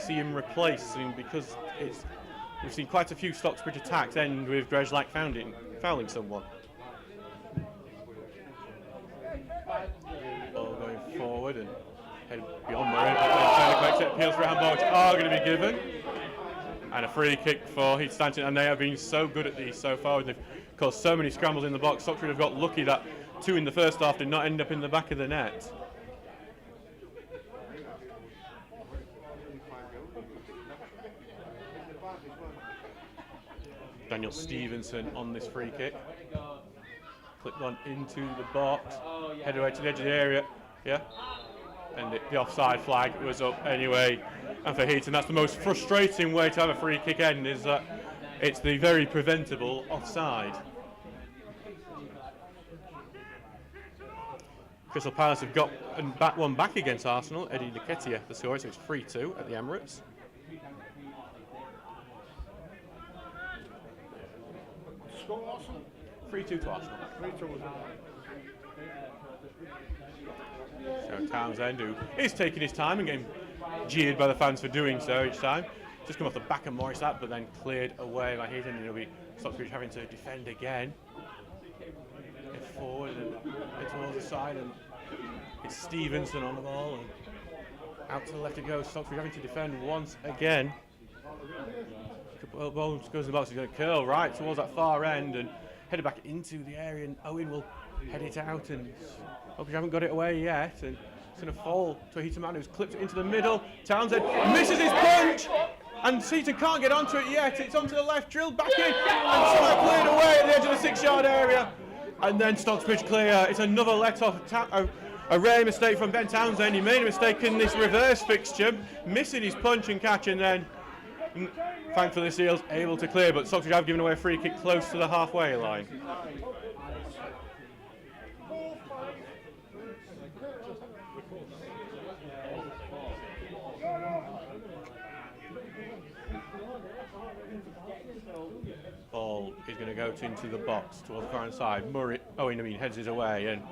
see him replaced soon, because we've seen quite a few Stocksbridge attacks end with Grejlak fouling someone. Ball going forward and headed beyond there, trying to collect it, appeals for a handball, which are going to be given. And a free kick for Heaton Stannington, and they have been so good at these so far. They've caused so many scrambles in the box. Stocksbridge have got lucky that 2 in the first half did not end up in the back of the net. Daniel Stevenson on this free kick. Clipped on into the box, headed away to the edge of the area. Yeah. And the offside flag was up anyway. And for Heaton, that's the most frustrating way to have a free kick end, is that it's the very preventable offside. Crystal Palace have got one back against Arsenal. Eddie Nketiah the scorer, so it's 3-2 at the Emirates. Score Arsenal? 3-2 to Arsenal. 3-2 was So Townsend, who is taking his time and getting jeered by the fans for doing so each time. Just come off the back of Morris that, but then cleared away by Heaton, and it'll be Stocksbridge having to defend again. Get forward and head towards the side, and it's Stevenson on the ball, and out to the left it goes. Stocksbridge having to defend once again. Ball goes in the box, he's going to curl right towards that far end and head it back into the area, and Owen will head it out, and Stocksbridge haven't got it away yet, and it's going to fall to a Heaton man who's clipped it into the middle. Townsend misses his punch, And Heaton can't get onto it yet. It's onto the left, drilled back in, and Sly cleared away at the edge of the 6-yard area. And then Stocksbridge clear. It's another let-off. A rare mistake from Ben Townsend. He made a mistake in this reverse fixture, missing his punch and catch, and then thankfully Seals able to clear, but Stocksbridge have given away a free kick close to the halfway line. Ball is going to go into the box towards the far hand side. Owen heads his away and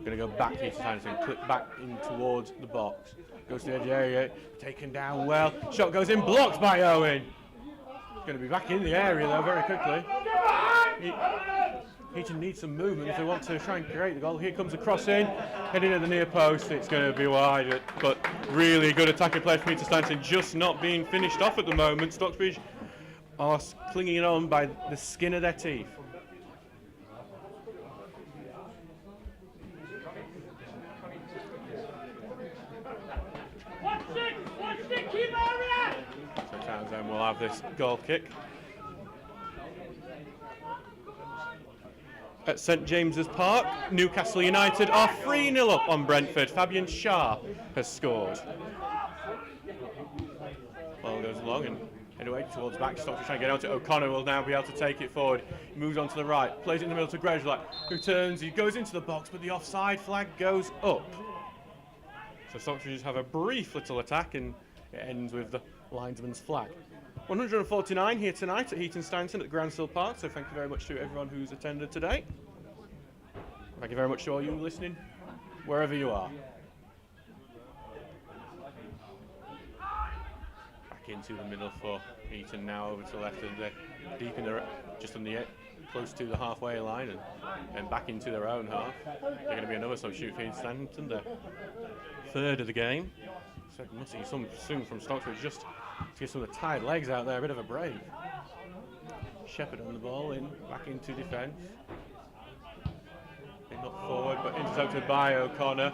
going to go back to Heaton Stannington, clip back in towards the box. Goes to the edge area, taken down well. Shot goes in, blocked by Owen. Going to be back in the area though very quickly. Heaton needs some movement if they want to try and create the goal. Here comes a cross in, heading at the near post. It's going to be wide, but really good attacking play from Heaton Stannington, just not being finished off at the moment. Stocksbridge are clinging on by the skin of their teeth. So Townsend will have this goal kick. At St James's Park, Newcastle United are 3-0 up on Brentford. Fabian Shah has scored. Ball goes long and head away towards back. Stocksbridge trying to get onto O'Connor. Will now be able to take it forward. He moves on to the right, plays it in the middle to Grezlak, who turns. He goes into the box, but the offside flag goes up. So Stocksbridge have a brief little attack, and it ends with the linesman's flag. 149 here tonight at Heaton Stannington at Gransill Park. So thank you very much to everyone who's attended today. Thank you very much to all you listening, wherever you are. Into the middle for Heaton now, over to the left, and they're deep in the just on the close to the halfway line, and back into their own half. They're going to be another substitute for Heaton Stannington, the third of the game. So we must see some soon from Stocksbridge just to get some of the tired legs out there, a bit of a break. Shepherd on the ball, in back into defence. Not forward, but intercepted by O'Connor.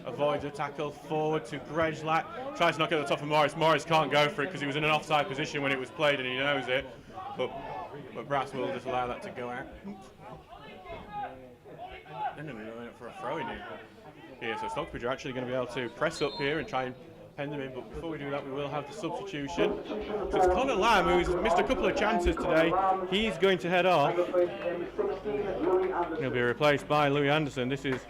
Avoids a tackle forward to Grezlak. Tries to knock it at the top of Morris. Morris can't go for it because he was in an offside position when it was played and he knows it. But Brass will just allow that to go out. Then they're going up for a throw in here. So Stocksbridge are actually going to be able to press up here and try and pen them in, but before we do that we will have the substitution. So it's Connor Lamb, who's missed a couple of chances today. He's going to head off. He'll be replaced by Louis Anderson. This is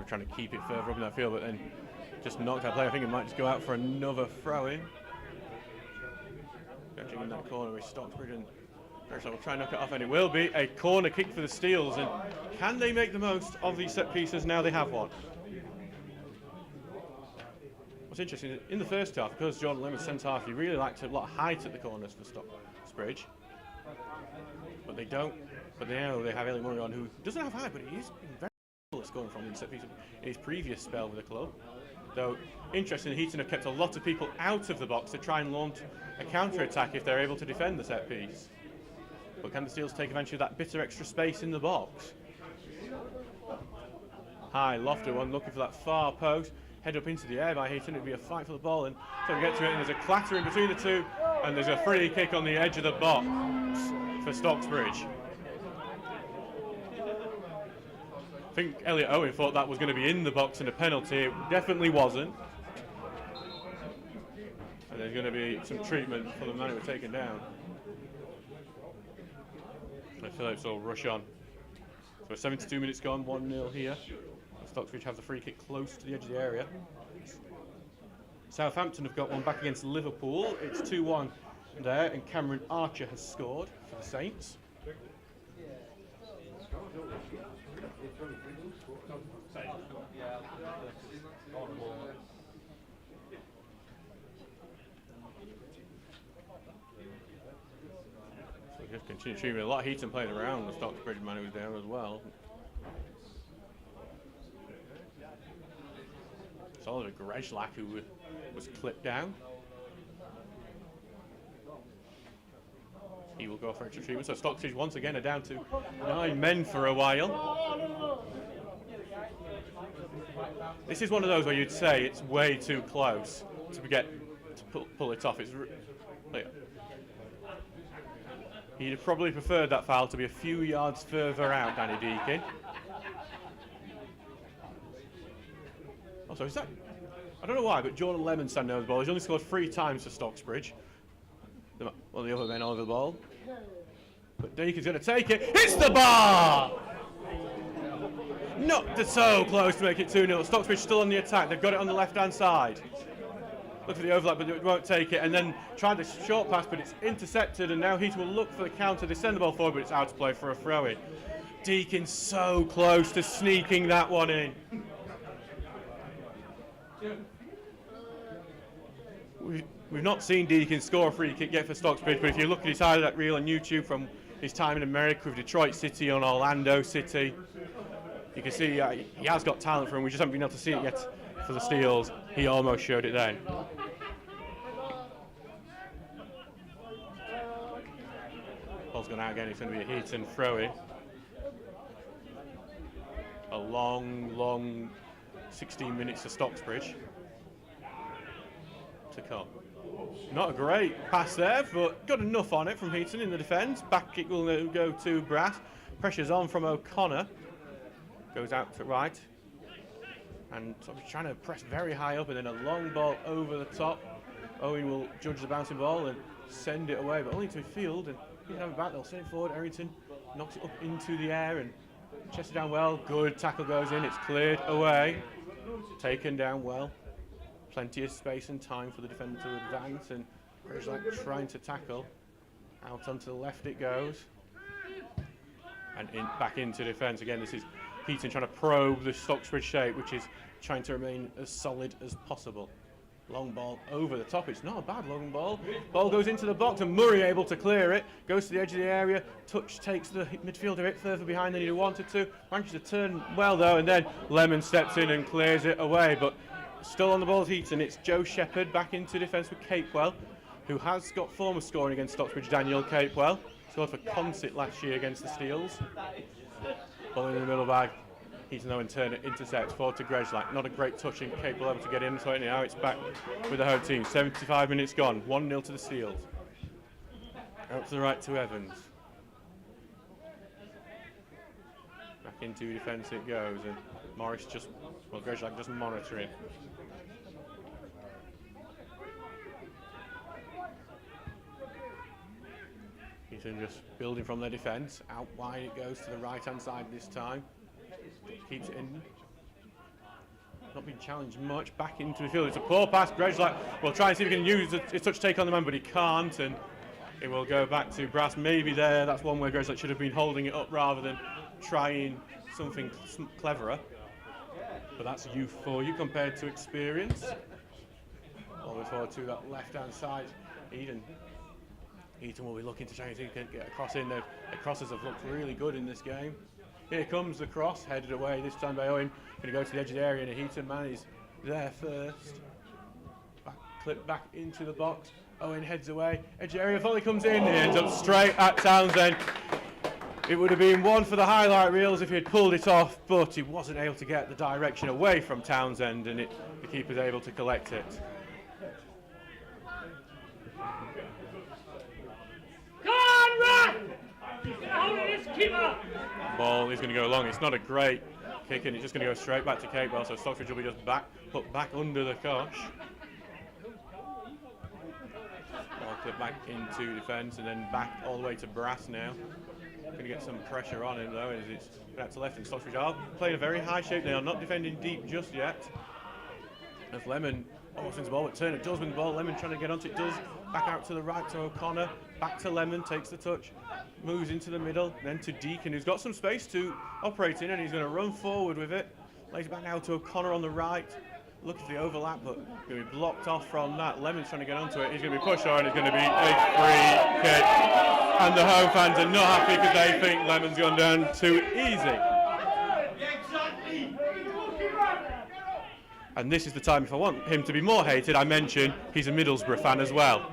trying to keep it further up in that field, but then just knocked out play. I think it might just go out for another throw-in. Catching in that corner with Stocksbridge, and will try and knock it off, and it will be a corner kick for the Steels. And can they make the most of these set pieces now they have one? What's interesting, in the first half, because Jordan Lim was centre half, he really liked a lot of height at the corners for Stocksbridge. But they don't. But now they have Elliot Murray on, who doesn't have height, but he is very scoring from the set piece in his previous spell with the club. Though, interesting, Heaton have kept a lot of people out of the box to try and launch a counter-attack if they're able to defend the set piece. But can the Steels take advantage of that bit of extra space in the box? High, lofted one, looking for that far post. Head up into the air by Heaton. It'll be a fight for the ball, and so we get to it, and there's a clatter in between the two, and there's a free kick on the edge of the box for Stocksbridge. I think Elliot Owen thought that was going to be in the box and a penalty. It definitely wasn't. And there's going to be some treatment for the man who was taken down. And Phillips will rush on. So 72 minutes gone, 1-0 here. Stocksbridge have the free kick close to the edge of the area. Southampton have got one back against Liverpool. It's 2-1 there, and Cameron Archer has scored for the Saints. So just continue treatment. A lot of Heaton playing around. The Stocksbridge man who was down as well. Oliver Grezlak, who was clipped down. He will go for extra treatment. So Stocksbridge once again are down to 9 men for a while. This is one of those where you'd say it's way too close to get to pull it off. He'd have probably preferred that foul to be a few yards further out, Danny Deakin. Also, is that... I don't know why, but Jordan Lemon standing over the ball. He's only scored 3 times for Stocksbridge. Well, the other men over the ball. But Deakin's going to take it. Hits the bar! Not so close to make it 2-0. Stocksbridge still on the attack. They've got it on the left-hand side. Look for the overlap, but it won't take it. And then tried the short pass, but it's intercepted. And now Heaton will look for the counter. They send the ball forward, but it's out to play for a throw-in. Deakin so close to sneaking that one in. We've not seen Deakin score a free kick yet for Stocksbridge, but if you look at his highlight reel on YouTube from his time in America with Detroit City and Orlando City, you can see he has got talent for him. We just haven't been able to see it yet for the Steels. He almost showed it then. Ball's gone out again. It's going to be a Heaton throw-in. A long 16 minutes to Stocksbridge to come. Not a great pass there, but got enough on it from Heaton in the defence. Back kick will go to Brass. Pressure's on from O'Connor. Goes out to right. And sort of trying to press very high up, and then a long ball over the top. Owen will judge the bouncing ball and send it away, but only to field. And he can have it back. They'll send it forward. Errington knocks it up into the air and chests it down well. Good tackle goes in. It's cleared away. Taken down well. Plenty of space and time for the defender to advance, and Grezlak trying to tackle. Out onto the left it goes. And back into defence. Again, this is Heaton trying to probe the Stocksbridge shape, which is trying to remain as solid as possible. Long ball over the top. It's not a bad long ball. Ball goes into the box, and Murray able to clear it. Goes to the edge of the area. Touch takes the midfielder a bit further behind than he wanted to. Manages to turn well, though, and then Lemon steps in and clears it away. But still on the ball, Heaton. It's Joe Shepherd back into defence with Capewell, who has got form of scoring against Stocksbridge. Daniel Capewell scored for Consett last year against the Steels. Ball in the middle bag. Heaton though in turn intercepts forward to Grezlak. Not a great touch, and Capewell able to get in. So anyhow, it's back with the home team. 75 minutes gone. 1-0 to the Steels. Out to the right to Evans. Back into defence it goes, and Morris Grezlak just monitoring. Heaton just building from their defence. Out wide it goes to the right-hand side this time. Keeps it in. Not being challenged much. Back into the field. It's a poor pass. Grezlak will try and see if he can use his touch take on the man, but he can't, and it will go back to Brass. Maybe there. That's one where Grezlak should have been holding it up rather than trying something cleverer. But that's youth for you compared to experience. All the way forward to that left-hand side. Heaton will be looking to try and see if he can get a cross in there. The crosses have looked really good in this game. Here comes the cross, headed away this time by Owen. Going to go to the edge of the area, and a Heaton man is there first. Clip back into the box. Owen heads away. Edge of the area, volley comes in. He ends up straight at Townsend. It would have been one for the highlight reels if he had pulled it off, but he wasn't able to get the direction away from Townsend, and the keeper's able to collect it. Ball is going to go long. It's not a great kick, and it's just going to go straight back to Capewell, so Stocksbridge will be just put back under the cosh. Ball clip back into defence, and then back all the way to Brass now. Going to get some pressure on him though, as it's back to left, and Stocksbridge are playing a very high shape. They are not defending deep just yet. As Lemon almost wins the ball, but Turner does win the ball. Lemon trying to get onto it, does. Back out to the right to O'Connor, back to Lemon, takes the touch, moves into the middle, then to Deakin, who's got some space to operate in, and he's going to run forward with it. Lays it back now to O'Connor on the right. Look at the overlap, but going to be blocked off from that. Lemon's trying to get onto it. He's going to be pushed on, and it's going to be a free kick. And the home fans are not happy because they think Lemon's gone down too easy. And this is the time, if I want him to be more hated, I mention he's a Middlesbrough fan as well.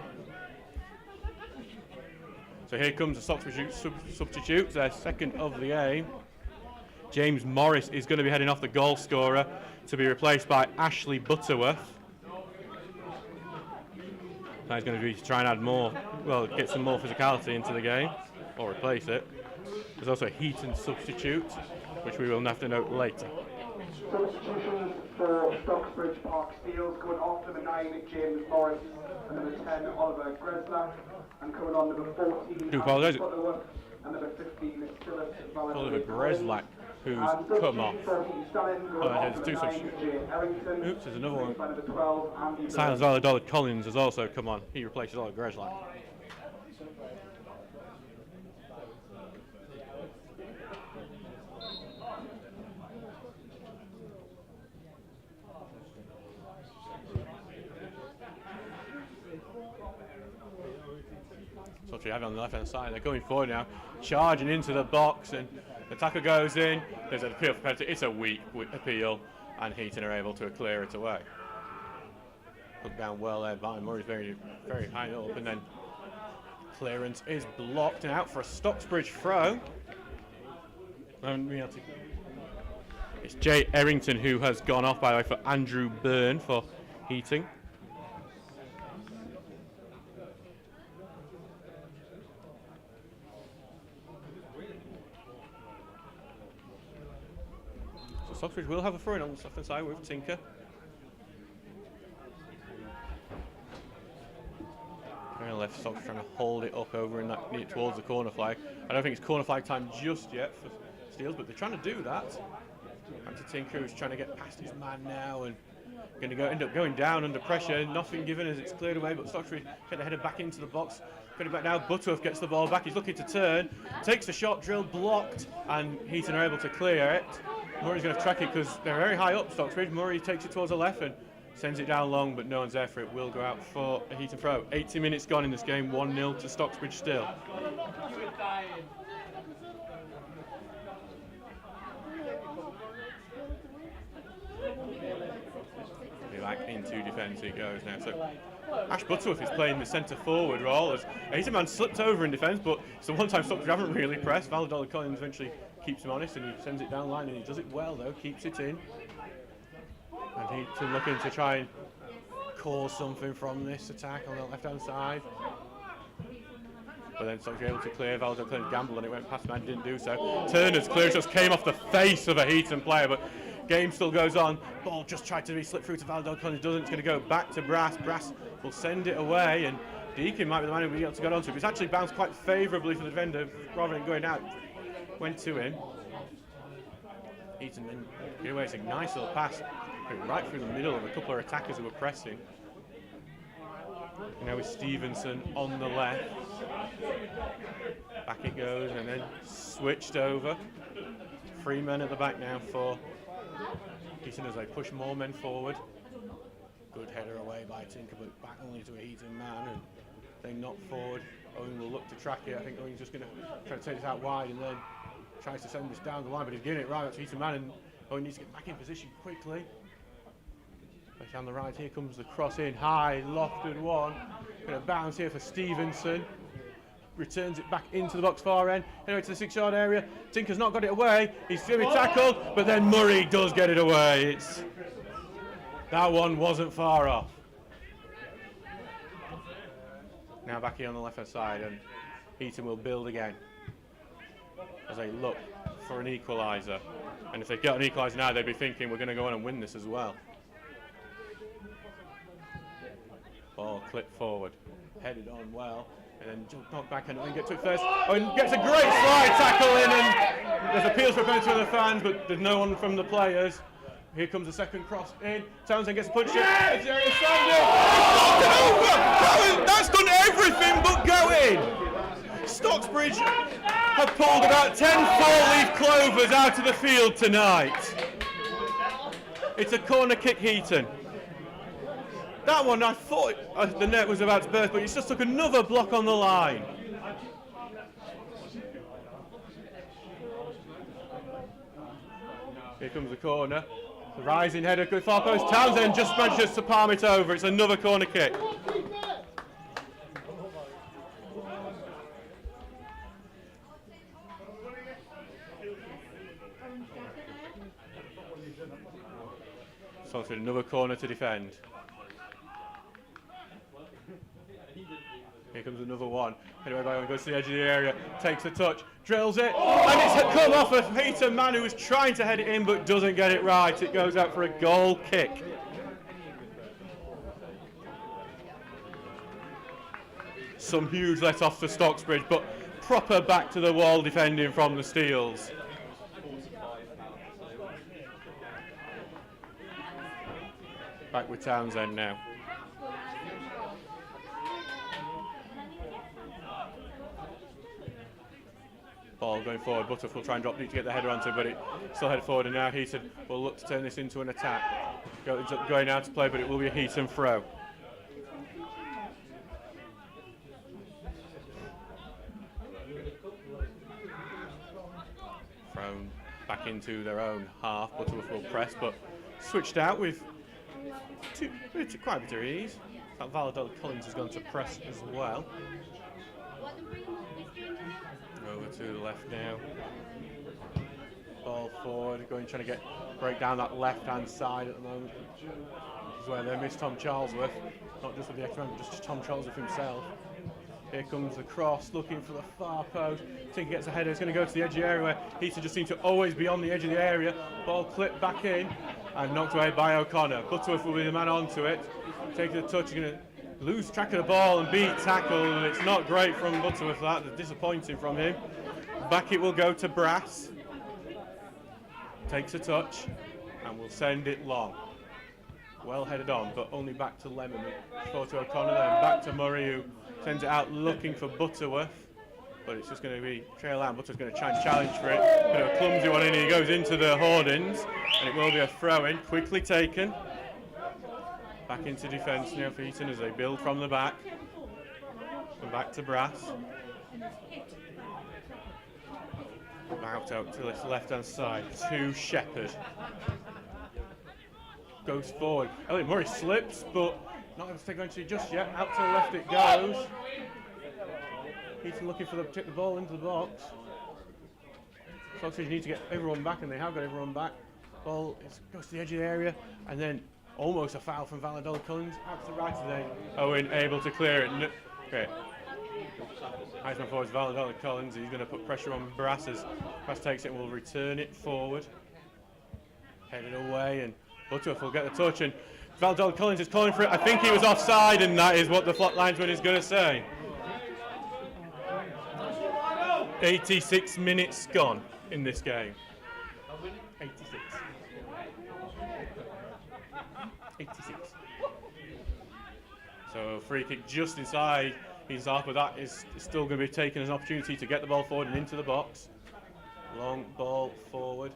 So here comes the Stocksbridge substitute, their second of the game. James Morris is going to be heading off, the goal scorer, to be replaced by Ashley Butterworth. Now he's going to be trying to add more, well, get some more physicality into the game, or replace it. There's also a Heaton substitute, which we will have to note later. Substitutions for Stocksbridge Park Steels, coming off number 9, James Morris, and number 10, Oliver Greslak, and coming on number 14, Do apologise. Butterworth, and number 15, Philip Oliver Greslak, who's come off. There's two substitutes. Oops, there's another one. Silas Valladolid Collins has also come on. He replaces Oliver Greslak. So you have it on the left hand side. They're going forward now, charging into the box, and the tackle goes in. There's an appeal for penalty. It's a weak appeal, and Heaton are able to clear it away. Put down well there by Murray's very, very high up, and then clearance is blocked and out for a Stocksbridge throw. It's Jay Errington who has gone off, by the way, for Andrew Byrne for Heating. Stocksbridge will have a throw in on the left-hand side with Tinker. Very left, Stocksbridge trying to hold it up over in that towards the corner flag. I don't think it's corner flag time just yet for Steels, but they're trying to do that. Back to Tinker, who's trying to get past his man now and going to end up going down under pressure. Nothing given as it's cleared away, but Stocksbridge get the header back into the box. Putting back now, Butterworth gets the ball back. He's looking to turn, takes the shot, drill blocked, and Heaton are able to clear it. Murray's going to track it because they're very high up, Stocksbridge. Murray takes it towards the left and sends it down long, but no one's there for it. Will go out for a Heaton throw. 80 minutes gone in this game, 1-0 to Stocksbridge still. Back into defence he goes now. So Ash Butterworth is playing the centre forward role as Heaton man slipped over in defence, but it's the one time Stocksbridge haven't really pressed. Valladolid Collins eventually keeps him honest and he sends it down line, and he does it well though, keeps it in. And Heaton looking to try and cause something from this attack on the left hand side. But then Stocksbridge able to clear. Valladolid Collins gambled and it went past man, didn't do so. Turner's clearance just came off the face of a Heaton player, but game still goes on. Ball just tried to be slipped through to Valladolid Collins, doesn't. It's going to go back to Brass. Brass will send it away, and Deacon might be the man who will be able to get onto it. It's actually bounced quite favourably for the defender rather than going out. Went to him. Heaton then get away. It's a nice little pass right through the middle of a couple of attackers who were pressing. And now with Stevenson on the left. Back it goes and then switched over. 3 men at the back now for Heaton as they push more men forward. Good header away by Tinker, but back only to a Heaton man, and they knock forward. Owen will look to track it. I think Owen's just going to try to take this out wide and then tries to send this down the line, but he's getting it right up to Heaton man, and Owen needs to get back in position quickly. Back down the right, here comes the cross in, high, lofted one. Going to bounce here for Stevenson. Returns it back into the box far end, anyway to the 6-yard area. Tinker's not got it away, he's going to be tackled, but then Murray does get it away. That one wasn't far off. Now back here on the left hand side, and Heaton will build again as they look for an equaliser. And if they get an equaliser now, they'd be thinking we're going to go on and win this as well. Ball clipped forward, headed on well. And then knocked back and get to it first. Oh, and gets a great slide tackle in, and there's appeals for both of the fans, but there's no one from the players. Here comes the second cross in. Townsend gets a punch in. It's area That's done everything but go in. Stocksbridge have pulled about 10 four-leaf clovers out of the field tonight. It's a corner kick, Heaton. That one, I thought the net was about to burst, but he just took another block on the line. Here comes the corner. The rising header, good far post. Townsend just manages to palm it over. It's another corner kick. Salford another corner to defend. Here comes another one. Anyway, Byron goes to the edge of the area, takes a touch, drills it, and it's come off a Heaton man who was trying to head it in but doesn't get it right. It goes out for a goal kick. Some huge let off for Stocksbridge, but proper back to the wall defending from the Steels. Back with Townsend now. Ball going forward. Butterf will try and drop deep to get the header onto, but it still head forward. And now Heaton will look to turn this into an attack. Going out to play, but it will be a Heaton throw. Thrown back into their own half. Butterworth will press, but switched out with quite a bit of ease. That Valladolid Collins has gone to press as well. Over to the left now. Ball forward, trying to break down that left-hand side at the moment. This is where they miss Tom Charlesworth, not just with the extra man, but just Tom Charlesworth himself. Here comes the cross, looking for the far post. Tinker gets a header, it's going to go to the edge of the area where Heaton just seems to always be on the edge of the area. Ball clipped back in and knocked away by O'Connor. Butterworth will be the man onto it. Taking the touch, going to lose track of the ball and beat tackle. It's not great from Butterworth, that. Disappointing from him. Back it will go to Brass. Takes a touch and will send it long. Well headed on, but only back to Lemon. Forward to O'Connor, then back to Murray, who sends it out looking for Butterworth. But it's just going to be trail out. Butterworth's going to try and challenge for it. Bit of a clumsy one in. He goes into the hoardings, and it will be a throw-in. Quickly taken. Back into defence now for Heaton as they build from the back. And back to Brass. Out to this left-hand side to Shepherd. Goes forward. Elliot Murray slips, but not able to take advantage just yet. Out to the left it goes. Heaton looking for tip the ball into the box. Stocksbridge need to get everyone back, and they have got everyone back. Ball goes to the edge of the area, and then almost a foul from Valladolid Collins. Out to the right today. Owen able to clear it. Okay. Heisman forwards Valladolid Collins. He's going to put pressure on Brass as Brass takes it and will return it forward. Headed away, and Butterworth will get the touch, and Valladolid Collins is calling for it. I think he was offside, and that is what the flat linesman is going to say. 86 minutes gone in this game. 86. So free kick just inside his half, but that is still going to be taken as an opportunity to get the ball forward and into the box. Long ball forward,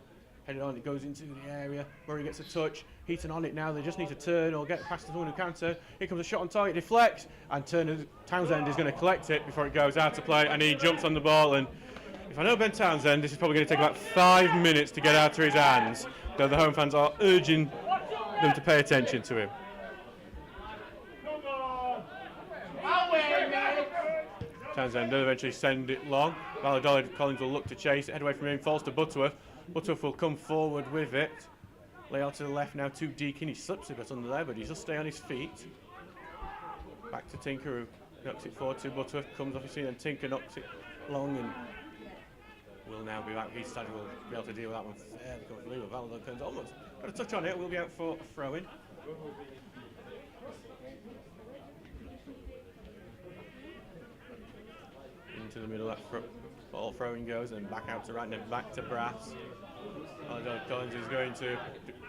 headed on, it goes into the area. Murray gets a touch. Heaton on it now. They just need to turn or get past the one who can turn. Here comes a shot on target, deflects, and Townsend is going to collect it before it goes out to play, and he jumps on the ball. And if I know Ben Townsend, this is probably going to take about 5 minutes to get out of his hands, though the home fans are urging them to pay attention to him. Townsend will eventually send it long. Valladolid Collins will look to chase it, head away from him, falls to Butterworth. Butterworth will come forward with it. Lay out to the left now to Deakin. He slips a bit under there, but he's just stay on his feet. Back to Tinker, who knocks it forward to Butterworth, comes off his feet, and Tinker knocks it long and will now be back. He's will be able to deal with that one fairly comfortably. Valladolid Collins almost got a touch on it. We'll be out for a throw-in. Into the middle, that ball throwing goes, and back out to right, and then back to Brass. Collins is going to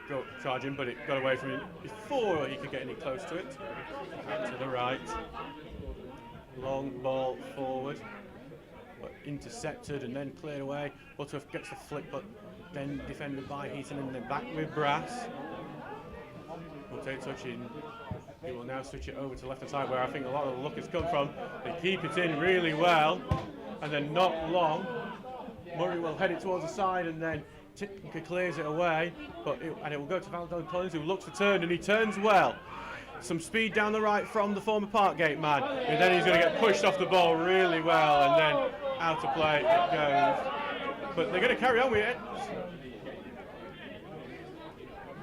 go charge him, but it got away from him before he could get any close to it. Out to the right. Long ball forward, but intercepted and then cleared away. Butterworth gets the flick, but then defended by Heaton, and then back with Brass. Will take touch in. He will now switch it over to the left-hand side, where I think a lot of the luck has come from. They keep it in really well, and then not long. Murray will head it towards the side, and then clears it away, and it will go to Valentine Collins, who looks for turn, and he turns well. Some speed down the right from the former Parkgate man, and then he's going to get pushed off the ball really well, and then out of play it goes. But they're going to carry on with it.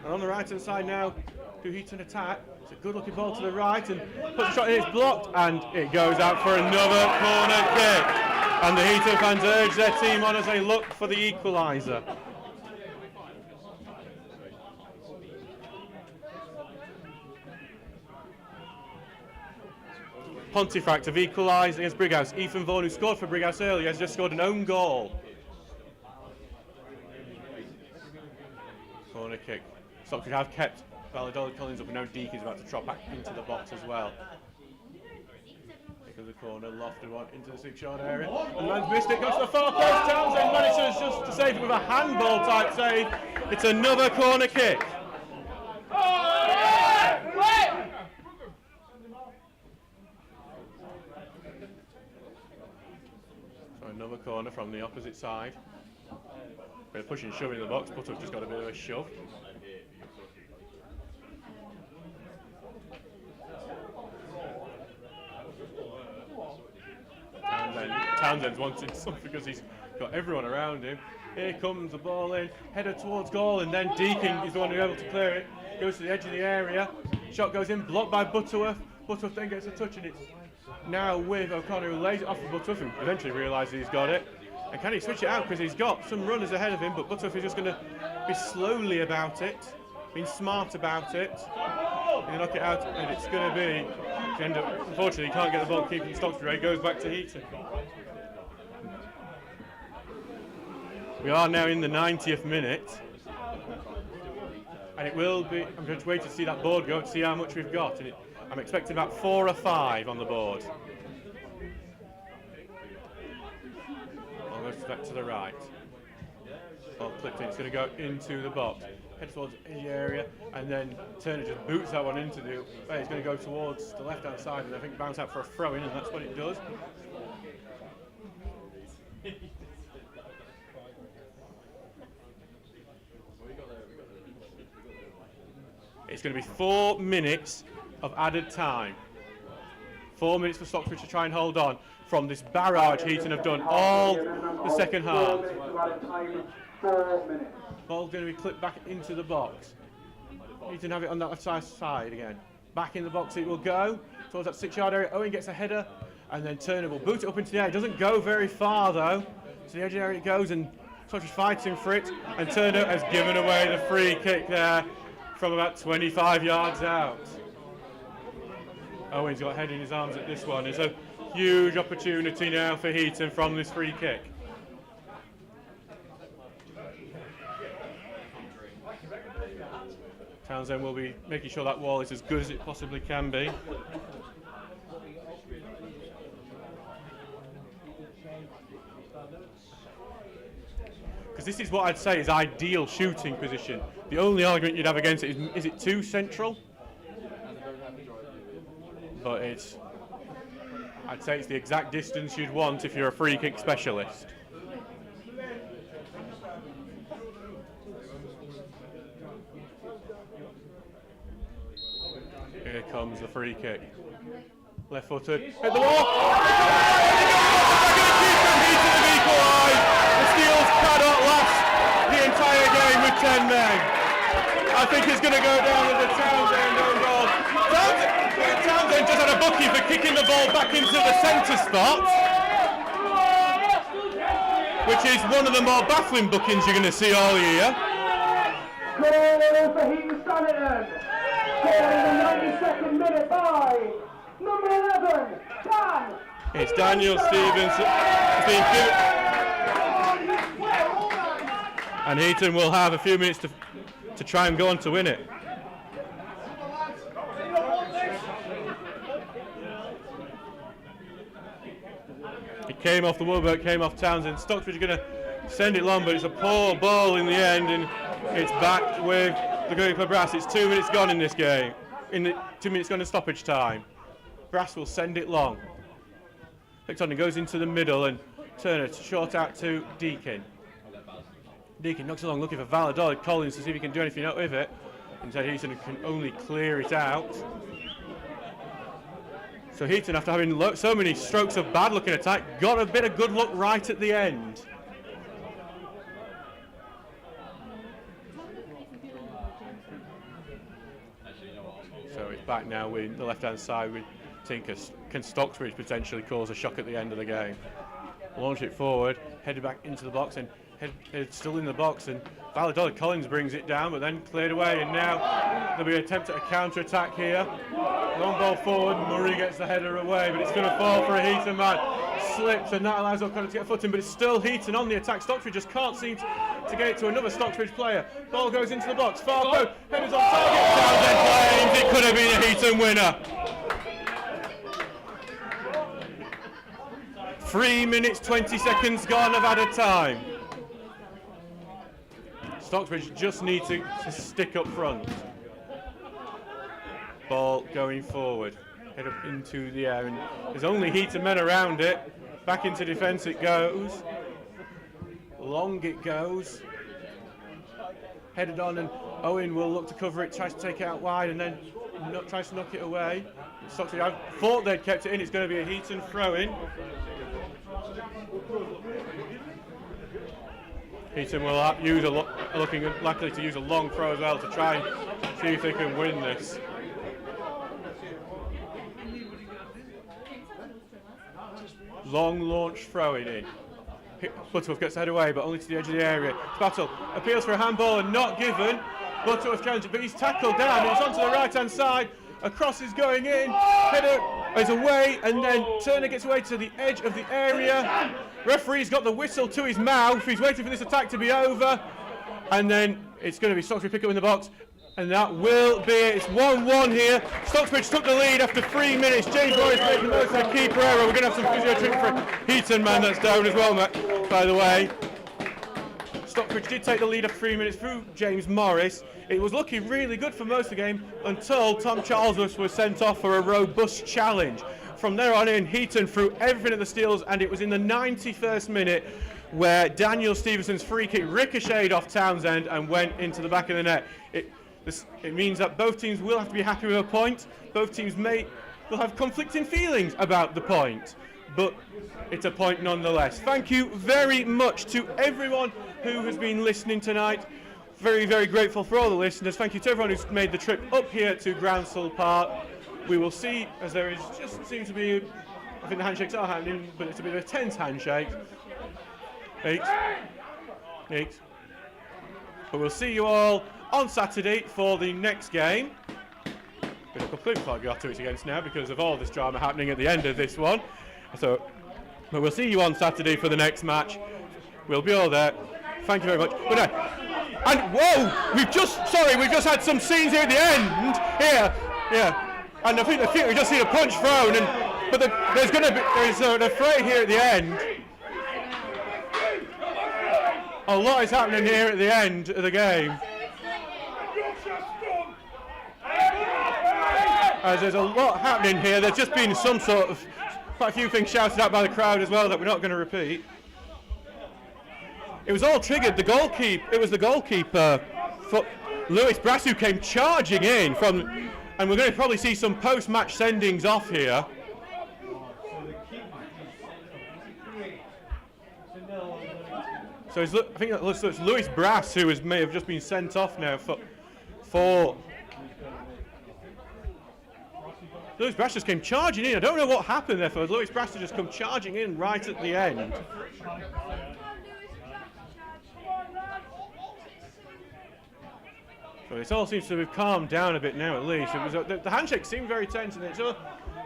And on the right-hand side now, do Heaton attack? It's a good-looking ball to the right, and puts a shot in, it's blocked, and it goes out for another corner kick. And the Heaton fans urge their team on as they look for the equaliser. Pontefract have equalised against Brighouse. Ethan Vaughan, who scored for Brighouse earlier, has just scored an own goal. Corner kick. Stocksbridge have kept Valladolid Collins up, and now Deacon's about to trot back into the box as well. Kick of the corner, lofted one into the 6-yard area. And the man's missed it, goes to the far post. Townsend manages just to save it with a handball type save. It's another corner kick. Another corner from the opposite side. Bit of pushing and shoving in the box, but I've just got a bit of a shove. Townsend's wanting something because he's got everyone around him. Here comes the ball in, header towards goal, and then Deacon is the one who's able to clear it. Goes to the edge of the area. Shot goes in, blocked by Butterworth. Butterworth then gets a touch, and it's now with O'Connor, who lays it off for Butterworth, and eventually realises he's got it. And can he switch it out? Because he's got some runners ahead of him, but Butterworth is just going to be slowly about it, being smart about it. He's going to knock it out, and it's going to be, unfortunately, he can't get the ball keeping Stocksbridge. It goes back to Heaton. We are now in the 90th minute. And it will be, I'm going to wait to see that board go, to see how much we've got. And I'm expecting about 4 or 5 on the board. I'll go back to the right. Ball clipped in, it's going to go into the box. Head towards the area, and then Turner just boots that one into the... It's going to go towards the left-hand side, and I think bounce out for a throw-in, and that's what it does. It's going to be 4 minutes of added time. 4 minutes for Stocksbridge to try and hold on from this barrage Heaton have done all the second half. 4 minutes. Ball's going to be clipped back into the box. Heaton have it on that left side again. Back in the box it will go towards that 6-yard area. Owen gets a header, and then Turner will boot it up into the air. It doesn't go very far though. To the edge of the area it goes, and Stocksbridge fighting for it, and Turner has given away the free kick there from about 25 yards out. Owen's got head in his arms at this one. It's a huge opportunity now for Heaton from this free kick. Townsend will be making sure that wall is as good as it possibly can be. Because this is what I'd say is ideal shooting position. The only argument you'd have against it is it too central? But I'd say it's the exact distance you'd want if you're a free kick specialist. Here comes the free kick. Left footed, hit the wall! Heaton have equalised! The Steels cannot last the entire game with 10 men. I think it's going to go down as a Townsend own goal. Townsend just had a bookie for kicking the ball back into the centre spot, which is one of the more baffling bookings you're going to see all year. Goal for Heaton Stannington. Goal in the 92nd minute by number 11, Dan. It's Daniel Stevens. It's been given, and Heaton will have a few minutes to try and go on to win it. It came off the Woodwork, came off Townsend. Stocksbridge are going to send it long, but it's a poor ball in the end, and it's back with the Gurney Club Brass. It's 2 minutes gone in this game. 2 minutes gone in stoppage time. Brass will send it long. Picked on, it goes into the middle, and Turner short out to Deakin. Deacon knocks along looking for Valladolid Collins to see if he can do anything with it. Instead, Heaton can only clear it out. So Heaton, after having so many strokes of bad luck in attack, got a bit of good luck right at the end. So it's back now with the left-hand side with Tinker. Can Stocksbridge potentially cause a shock at the end of the game? Launch it forward, headed back into the box, and head still in the box, and Valladolid Collins brings it down, but then cleared away, and now there'll be an attempt at a counter-attack here. Long ball forward, Murray gets the header away, but it's going to fall for a Heaton man. Slips, and that allows O'Connor to get a footing, but it's still Heaton on the attack. Stocksbridge just can't seem to get it to another Stocksbridge player. Ball goes into the box, far post, headers on target, Townsend claims it could have been a Heaton winner. 3 minutes 20 seconds gone of added time. Stocksbridge just need to stick up front. Ball going forward, head up into the air, and there's only Heaton men around it. Back into defence it goes. Long it goes. Headed on, and Owen will look to cover it, tries to take it out wide, and then tries to knock it away. Stocksbridge, I thought they'd kept it in. It's going to be a Heaton throw-in. Heaton will use looking likely to use a long throw as well to try and see if they can win this. Long launch throwing in. Butterworth gets the head away, but only to the edge of the area. Battle appeals for a handball and not given. Butterworth challenges, but he's tackled down. And it's onto the right-hand side. A cross is going in. Header is away, and then Turner gets away to the edge of the area. Referee's got the whistle to his mouth. He's waiting for this attack to be over, and then it's going to be Stocksbridge pick up in the box, and that will be it. It's 1-1 here. Stocksbridge took the lead after 3 minutes. James Morris making most of the keeper error. We're going to have some physio treatment for Heaton man that's down as well, Matt, by the way. Stocksbridge did take the lead after 3 minutes through James Morris. It was looking really good for most of the game until Tom Charlesworth was sent off for a robust challenge. From there on in, Heaton threw everything at the Steels, and it was in the 91st minute where Daniel Stevenson's free kick ricocheted off Townsend and went into the back of the net. It means that both teams will have to be happy with a point. Both teams will have conflicting feelings about the point, but it's a point nonetheless. Thank you very much to everyone who has been listening tonight. Very, very grateful for all the listeners. Thank you to everyone who's made the trip up here to Groundsel Park. We will see, as there is just seems to be, I think the handshakes are happening, but it's a bit of a tense handshake. But we'll see you all on Saturday for the next game. Been a complete flag got to it against now because of all this drama happening at the end of this one. But we'll see you on Saturday for the next match. We'll be all there. Thank you very much. Good night. And whoa, we've just had some scenes here at the end. Yeah. And I think we just seen a punch thrown, but there's an affray here at the end. A lot is happening here at the end of the game. As there's a lot happening here. There's just been quite a few things shouted out by the crowd as well that we're not going to repeat. It was all triggered. It was the goalkeeper, Lewis Brass, who came charging in and we're going to probably see some post-match sendings off here. So I think it's Lewis Brass who may have just been sent off now for Lewis Brass just came charging in. I don't know what happened there for Lewis Brass to just come charging in right at the end. So it all seems to have calmed down a bit now, at least. It was the handshake seemed very tense, and it's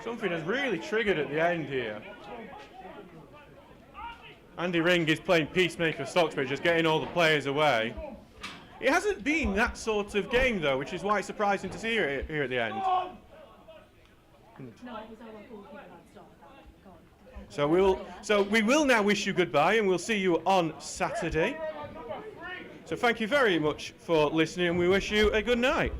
something has really triggered at the end here. Andy Ring is playing peacemaker Stocksbridge, just getting all the players away. It hasn't been that sort of game, though, which is why it's surprising to see here at the end. So we will now wish you goodbye, and we'll see you on Saturday. So thank you very much for listening, and we wish you a good night.